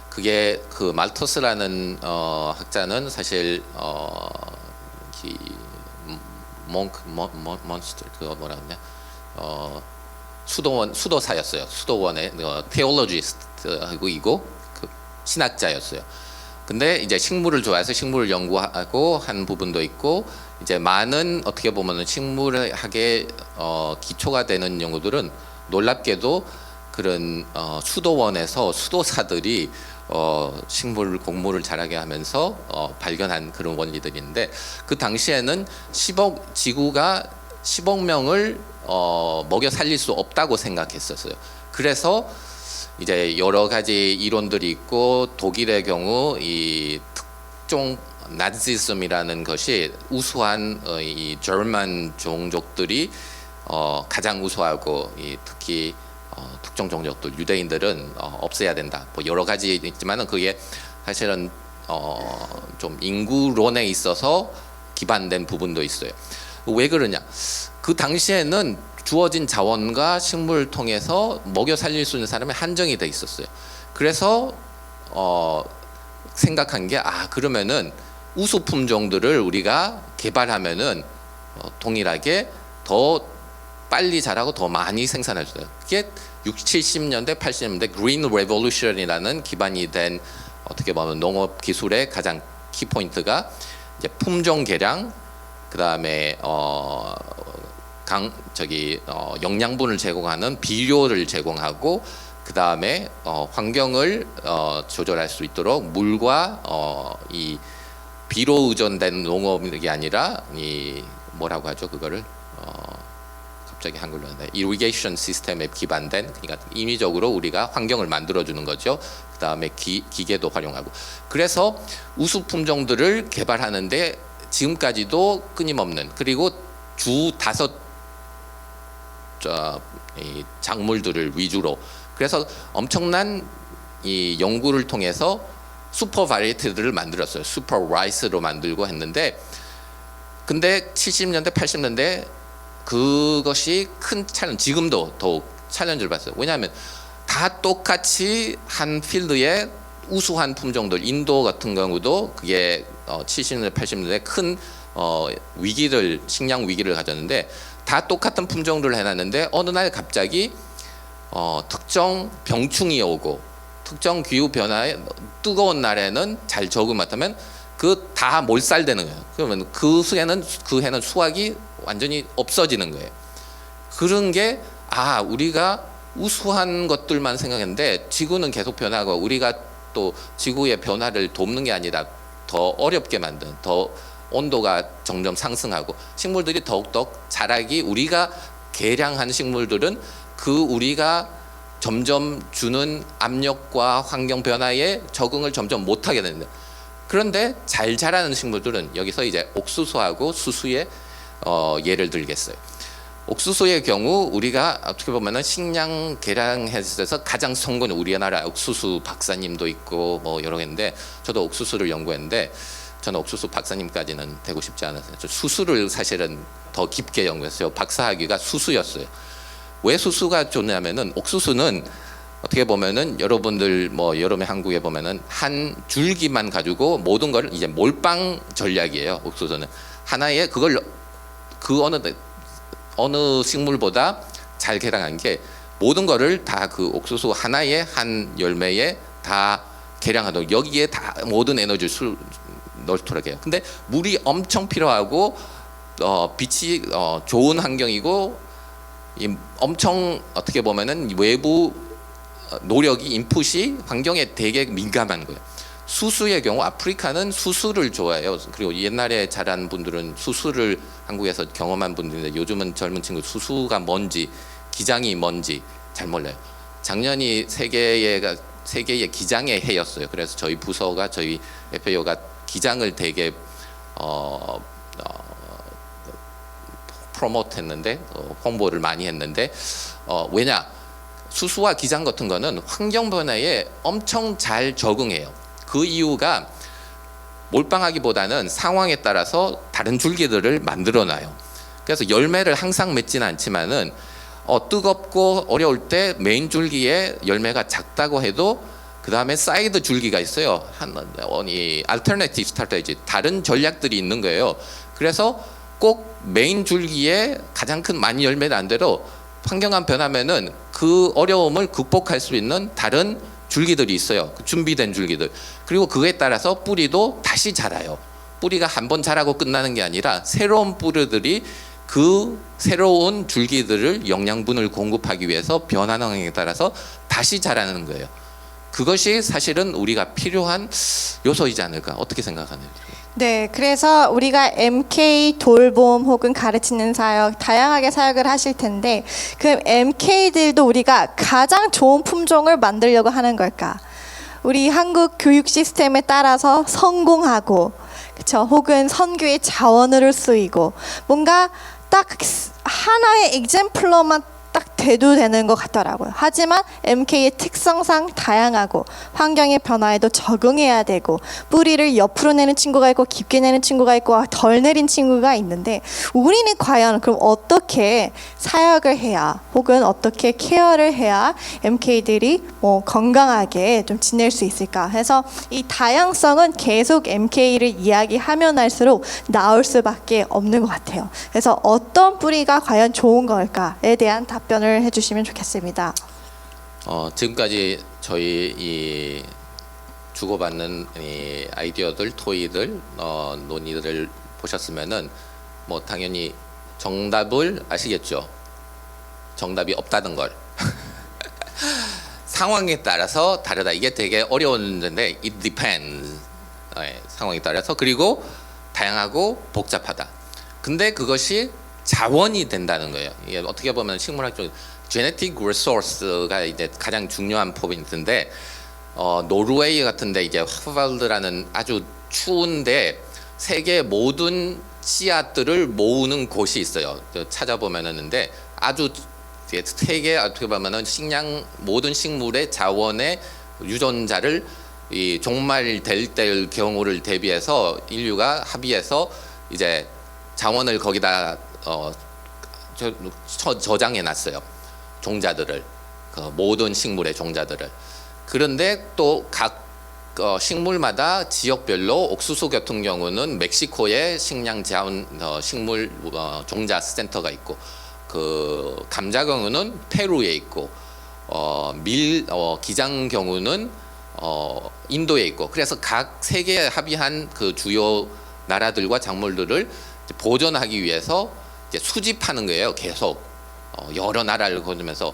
Speaker 1: 그게 그 말터스라는 학자는 사실 몬스터 그거 뭐라 그러냐 수도사였어요. 수도원의 테올로지스트이고 그 신학자였어요. 근데 이제 식물을 좋아해서 식물을 연구하고 한 부분도 있고 이제 많은 어떻게 보면은 식물학의 기초가 되는 연구들은 놀랍게도 그런 수도원에서 수도사들이 식물 곡물을 자라게 하면서 발견한 그런 원리들인데 그 당시에는 지구가 10억 명을 먹여 살릴 수 없다고 생각했었어요. 그래서 이제 여러 가지 이론들이 있고 독일의 경우 이 특종 나치즘이라는 것이 우수한 이 저만 종족들이 가장 우수하고 특히 특정 종족들 유대인들은 없애야 된다. 뭐 여러 가지 있지만은 그게 사실은 좀 인구론에 있어서 기반된 부분도 있어요. 왜 그러냐? 그 당시에는 주어진 자원과 식물을 통해서 먹여 살릴 수 있는 사람이 한정이 돼 있었어요. 그래서 생각한 게 그러면은 우수 품종들을 우리가 개발하면은 동일하게 더 빨리 자라고 더 많이 생산해 줘요. 그게 60, 70년대, 80년대 그린 레볼루션이라는 기반이 된 어떻게 보면 농업 기술의 가장 키포인트가 이제 품종 개량, 그다음에 영양분을 제공하는 비료를 제공하고 그 다음에 환경을 조절할 수 있도록 물과 이 비료 의존된 농업이 아니라 이 뭐라고 하죠 그거를 갑자기 한글로 하네 이리게이션 시스템에 기반된 그러니까 인위적으로 우리가 환경을 만들어 주는 거죠. 그 다음에 기계도 활용하고 그래서 우수 품종들을 개발하는데 지금까지도 끊임없는 그리고 주 5 이 작물들을 위주로 그래서 엄청난 이 연구를 통해서 슈퍼 바리에이트들을 만들었어요. 슈퍼 라이스로 만들고 했는데 근데 70년대 80년대 그것이 큰 챌린지 지금도 더욱 챌린지를 받았어요. 왜냐하면 다 똑같이 한 필드에 우수한 품종들 인도 같은 경우도 그게 70년대 80년대 큰 위기를 식량 위기를 가졌는데 다 똑같은 품종들을 해놨는데 어느 날 갑자기 특정 병충이 오고 특정 기후 변화에 뜨거운 날에는 잘 적응 못하면 그 다 몰살되는 거예요. 그러면 그 해는 수확이 완전히 없어지는 거예요. 그런 게 우리가 우수한 것들만 생각했는데 지구는 계속 변하고 우리가 또 지구의 변화를 돕는 게 아니라 더 어렵게 만든, 더 온도가 점점 상승하고 식물들이 더욱더 자라기, 우리가 개량한 식물들은 그 우리가 점점 주는 압력과 환경 변화에 적응을 점점 못하게 됩니다. 그런데 잘 자라는 식물들은, 여기서 이제 옥수수하고 수수의 예를 들겠어요. 옥수수의 경우 우리가 어떻게 보면은 식량 개량해서 가장 성공, 우리나라 옥수수 박사님도 있고 뭐 여러 개인데, 저도 옥수수를 연구했는데 저는 옥수수 박사님까지는 되고 싶지 않았어요. 저 수수를 사실은 더 깊게 연구했어요. 박사학위가 수수였어요. 왜 수수가 좋냐면은, 옥수수는 어떻게 보면은 여러분들 뭐 여름에 한국에 보면은 한 줄기만 가지고 모든 걸 이제 몰빵 전략이에요. 옥수수는 하나의 그걸 그 어느 식물보다 잘 개량한 게 모든 거를 다 그 옥수수 하나의 한 열매에 다 개량하도록 여기에 다 모든 에너지를 넣도록 해요. 근데 물이 엄청 필요하고 빛이 좋은 환경이고 엄청 어떻게 보면은 외부 노력이 인풋이 환경에 되게 민감한 거예요. 수수의 경우 아프리카는 수수를 좋아해요. 그리고 옛날에 자란 분들은 수수를 한국에서 경험한 분들인데, 요즘은 젊은 친구 수수가 뭔지, 기장이 뭔지 잘 몰라요. 작년이 세계의 기장의 해였어요. 그래서 저희 부서가, 저희 FAO가 기장을 되게 프로모트했는데, 홍보를 많이 했는데, 왜냐? 수수와 기장 같은 거는 환경 변화에 엄청 잘 적응해요. 그 이유가 몰빵하기보다는 상황에 따라서 다른 줄기들을 만들어 놔요. 그래서 열매를 항상 맺지는 않지만은 뜨겁고 어려울 때 메인 줄기에 열매가 작다고 해도 그 다음에 사이드 줄기가 있어요. 알터네티브 스트래티지, 다른 전략들이 있는 거예요. 그래서 꼭 메인 줄기에 가장 큰 많이 열매를 안 돼도 환경만 변하면은 그 어려움을 극복할 수 있는 다른 줄기들이 있어요. 준비된 줄기들. 그리고 그에 따라서 뿌리도 다시 자라요. 뿌리가 한번 자라고 끝나는 게 아니라 새로운 뿌리들이 그 새로운 줄기들을 영양분을 공급하기 위해서 변하는 환경에 따라서 다시 자라는 거예요. 그것이 사실은 우리가 필요한 요소이지 않을까, 어떻게 생각하나요?
Speaker 2: 네, 그래서 우리가 MK 돌봄 혹은 가르치는 사역 다양하게 사역을 하실 텐데, 그 MK들도 우리가 가장 좋은 품종을 만들려고 하는 걸까? 우리 한국 교육 시스템에 따라서 성공하고, 그렇죠? 혹은 선교의 자원으로 쓰이고, 뭔가 딱 하나의 엑젬플러만 딱 돼도 되는 것 같더라고요. 하지만 MK의 특성상 다양하고 환경의 변화에도 적응해야 되고, 뿌리를 옆으로 내는 친구가 있고 깊게 내는 친구가 있고 덜 내린 친구가 있는데, 우리는 과연 그럼 어떻게 사역을 해야, 혹은 어떻게 케어를 해야 MK들이 뭐 건강하게 좀 지낼 수 있을까 해서, 이 다양성은 계속 MK를 이야기하면 할수록 나올 수밖에 없는 것 같아요. 그래서 어떤 뿌리가 과연 좋은 걸까에 대한 답변을 해주시면 좋겠습니다.
Speaker 1: 지금까지 저희 이 주고받는 이 아이디어들, 토의들, 논의들을 보셨으면은 뭐 당연히 정답을 아시겠죠. 정답이 없다는 걸. 상황에 따라서 다르다. 이게 되게 어려운 문제인데, it depends. 상황에 따라서. 그리고 다양하고 복잡하다. 근데 그것이 자원이 된다는 거예요. 이게 어떻게 보면 식물학적 genetic resource가 이제 가장 중요한 포인트인데, 노르웨이 같은데 이제 하발드라는 아주 추운데 세계 모든 씨앗들을 모으는 곳이 있어요. 찾아보면은데 아주 세계 어떻게 보면은 식량 모든 식물의 자원의 유전자를 이 종말될 때 경우를 대비해서 인류가 합의해서 이제 자원을 거기다 저장해 놨어요. 종자들을, 그 모든 식물의 종자들을. 그런데 또 각 식물마다 지역별로, 옥수수 같은 경우는 멕시코에 식량 자원 식물 종자 센터가 있고, 그 감자 경우는 페루에 있고, 기장 경우는 인도에 있고. 그래서 각 세계에 합의한 그 주요 나라들과 작물들을 보존하기 위해서 이제 수집하는 거예요. 계속 여러 나라를 거주면서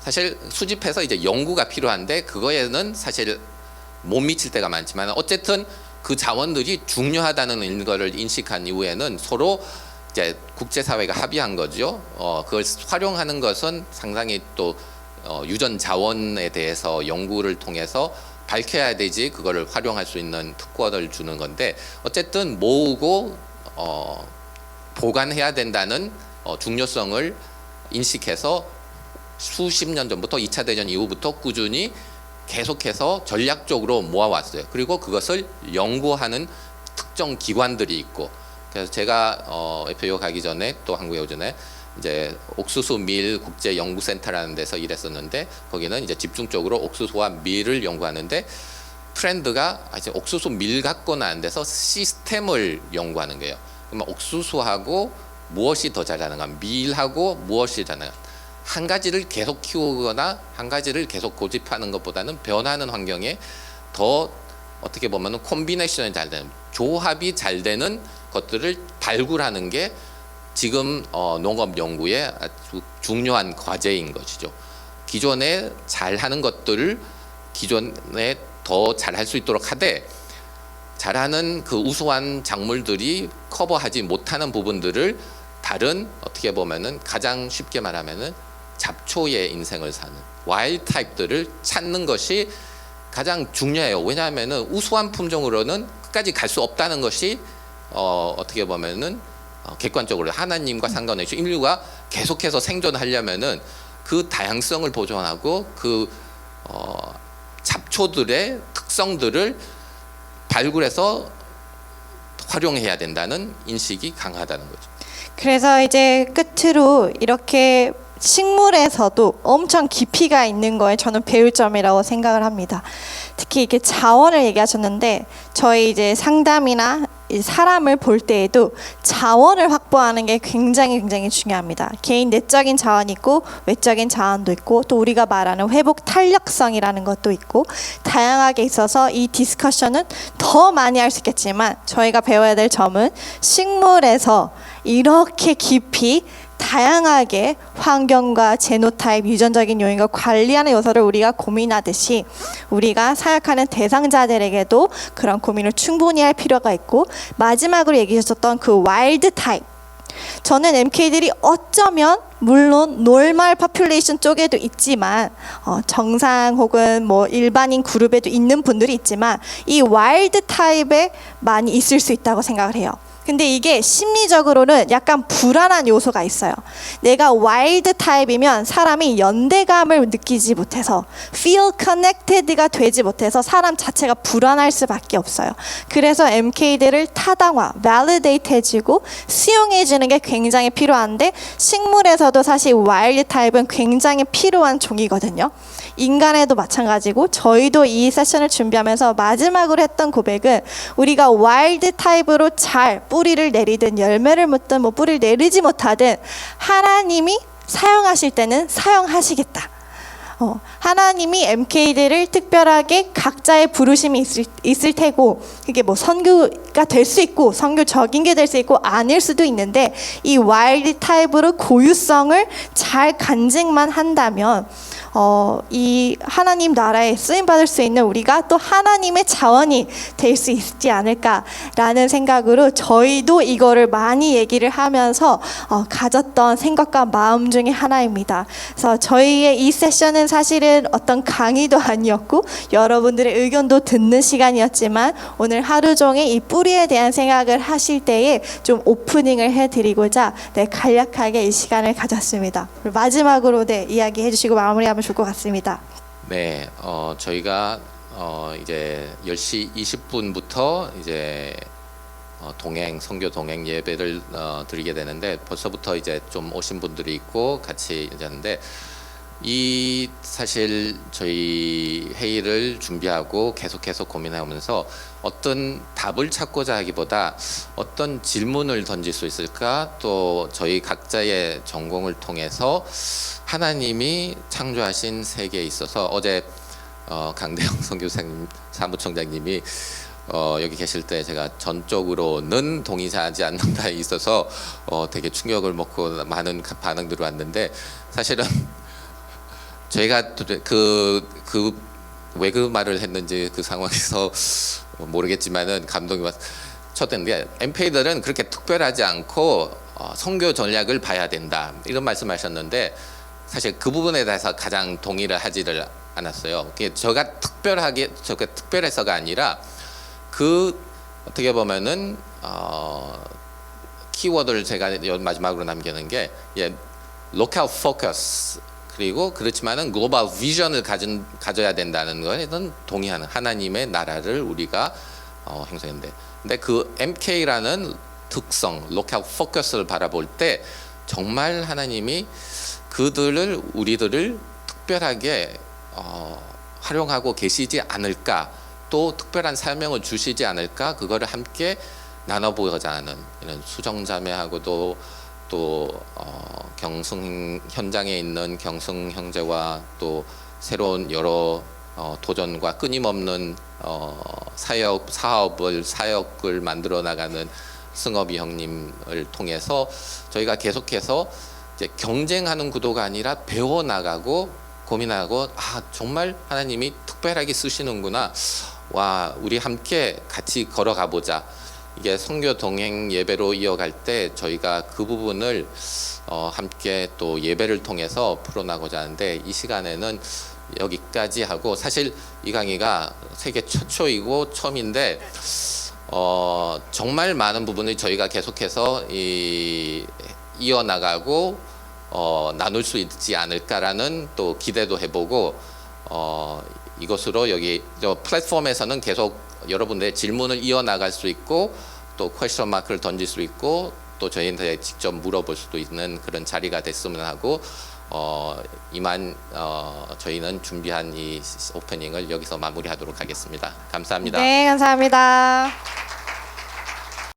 Speaker 1: 사실 수집해서 이제 연구가 필요한데 그거에는 사실 못 미칠 때가 많지만 어쨌든 그 자원들이 중요하다는 거를 인식한 이후에는 서로 이제 국제사회가 합의한 거죠. 그걸 활용하는 것은 상당히 또 유전 자원에 대해서 연구를 통해서 밝혀야 되지 그거를 활용할 수 있는 특권을 주는 건데 어쨌든 모으고 보관해야 된다는 중요성을 인식해서 수십 년 전부터 2차 대전 이후부터 꾸준히 계속해서 전략적으로 모아왔어요. 그리고 그것을 연구하는 특정 기관들이 있고 그래서 제가 FAO 가기 전에 또 한국에 오기 전에 이제 옥수수 밀 국제 연구센터라는 데서 일했었는데 거기는 이제 집중적으로 옥수수와 밀을 연구하는데 트렌드가 이제 옥수수 밀 갖고는 안 돼서 시스템을 연구하는 거예요. 그러면 옥수수하고 무엇이 더 잘 자라는가, 밀하고 무엇이 자라는가. 한 가지를 계속 키우거나 한 가지를 계속 고집하는 것보다는 변하는 환경에 더 어떻게 보면 콤비네이션이 잘 되는 조합이 잘 되는 것들을 발굴하는 게 지금 농업 연구의 아주 중요한 과제인 것이죠. 기존에 잘하는 것들을 기존에 더 잘할 수 있도록 하되 잘하는 그 우수한 작물들이 커버하지 못하는 부분들을 다른 어떻게 보면은 가장 쉽게 말하면은 잡초의 인생을 사는 와일드 타입들을 찾는 것이 가장 중요해요. 왜냐하면은 우수한 품종으로는 끝까지 갈 수 없다는 것이 어떻게 보면은 객관적으로 하나님과 상관없이 인류가 계속해서 생존하려면은 그 다양성을 보존하고 그 잡초들의 특성들을 발굴해서 활용해야 된다는 인식이 강하다는 거죠.
Speaker 2: 그래서 이제 끝으로 이렇게 식물에서도 엄청 깊이가 있는 거에 저는 배울 점이라고 생각을 합니다. 특히 이렇게 자원을 얘기하셨는데 저희 이제 상담이나 이 사람을 볼 때에도 자원을 확보하는 게 굉장히 중요합니다. 개인 내적인 자원이 있고 외적인 자원도 있고 또 우리가 말하는 회복 탄력성이라는 것도 있고 다양하게 있어서 이 디스커션은 더 많이 할 수 있겠지만 저희가 배워야 될 점은 식물에서 이렇게 깊이 다양하게 환경과 제노타입, 유전적인 요인과 관리하는 요소를 우리가 고민하듯이 우리가 사역하는 대상자들에게도 그런 고민을 충분히 할 필요가 있고 마지막으로 얘기해 주셨던 그 와일드 타입 저는 MK들이 어쩌면 물론 노멀 퍼퓰레이션 쪽에도 있지만 정상 혹은 뭐 일반인 그룹에도 있는 분들이 있지만 이 와일드 타입에 많이 있을 수 있다고 생각을 해요. 근데 이게 심리적으로는 약간 불안한 요소가 있어요. 내가 와일드 타입이면 사람이 연대감을 느끼지 못해서 feel connected가 되지 못해서 사람 자체가 불안할 수밖에 없어요. 그래서 MK들을 타당화, validate 해주고 수용해주는 게 굉장히 필요한데 식물에서도 사실 와일드 타입은 굉장히 필요한 종이거든요. 인간에도 마찬가지고 저희도 이 세션을 준비하면서 마지막으로 했던 고백은 우리가 와일드 타입으로 잘 뿌리를 내리든 열매를 묻든 뭐 뿌리를 내리지 못하든 하나님이 사용하실 때는 사용하시겠다. 하나님이 MK들을 특별하게 각자의 부르심이 있을 테고 그게 뭐 선교가 될 수 있고 선교적인 게 될 수 있고 아닐 수도 있는데 이 와일드 타입으로 고유성을 잘 간직만 한다면 이 하나님 나라에 쓰임 받을 수 있는 우리가 또 하나님의 자원이 될 수 있지 않을까라는 생각으로 저희도 이거를 많이 얘기를 하면서 가졌던 생각과 마음 중에 하나입니다. 그래서 저희의 이 세션은 사실은 어떤 강의도 아니었고 여러분들의 의견도 듣는 시간이었지만 오늘 하루 종일 이 뿌리에 대한 생각을 하실 때에 좀 오프닝을 해드리고자 간략하게 이 시간을 가졌습니다. 마지막으로 이야기해 주시고 마무리하면 좋을 것 같습니다.
Speaker 1: 네, 저희가 이제 10시 20분부터 이제 동행 선교 동행 예배를 드리게 되는데 벌써부터 이제 좀 오신 분들이 있고 같이 하는데 이 사실 저희 회의를 준비하고 계속해서 고민하면서 어떤 답을 찾고자 하기보다 어떤 질문을 던질 수 있을까 또 저희 각자의 전공을 통해서 하나님이 창조하신 세계에 있어서 어제 강대영 선교사님 사무총장님이 여기 계실 때 제가 전적으로는 동의하지 않는 바에 있어서 되게 충격을 먹고 많은 반응들이 왔는데 사실은 저희가 왜 그 말을 했는지 그 상황에서 모르겠지만은 감동이 쳤던데 MP들은 그렇게 특별하지 않고 선교 전략을 봐야 된다 이런 말씀하셨는데 사실 그 부분에 대해서 가장 동의를 하지를 않았어요. 그게 저가 특별해서가 아니라 그 어떻게 보면은 키워드를 제가 마지막으로 남기는 게 로컬 포커스 그리고 그렇지만은 글로벌 비전을 가져야 된다는 거에는 동의하는 하나님의 나라를 우리가 행사했는데 근데 그 MK라는 특성 로컬 포커스를 바라볼 때 정말 하나님이 우리들을 특별하게 활용하고 계시지 않을까 또 특별한 사명을 주시지 않을까 그거를 함께 나눠보고자 하는 이런 수정자매하고도 또 경승 현장에 있는 경승 형제와 또 새로운 여러 도전과 끊임없는 사역을 만들어 나가는 승업이 형님을 통해서 저희가 계속해서 이제 경쟁하는 구도가 아니라 배워 나가고 고민하고 정말 하나님이 특별하게 쓰시는구나. 와 우리 함께 같이 걸어가 보자. 이게 선교 동행 예배로 이어갈 때 저희가 그 부분을 함께 또 예배를 통해서 풀어나가고자 하는데 이 시간에는 여기까지 하고 사실 이 강의가 세계 최초이고 처음인데 정말 많은 부분을 저희가 계속해서 이어나가고 나눌 수 있지 않을까라는 또 기대도 해보고 이것으로 여기 저 플랫폼에서는 계속 여러분들의 질문을 이어나갈 수 있고 또 퀘스천 마크를 던질 수 있고 또 저희한테 직접 물어볼 수도 있는 그런 자리가 됐으면 하고 이만 저희는 준비한 이 오프닝을 여기서 마무리하도록 하겠습니다. 감사합니다.
Speaker 2: 네, 감사합니다.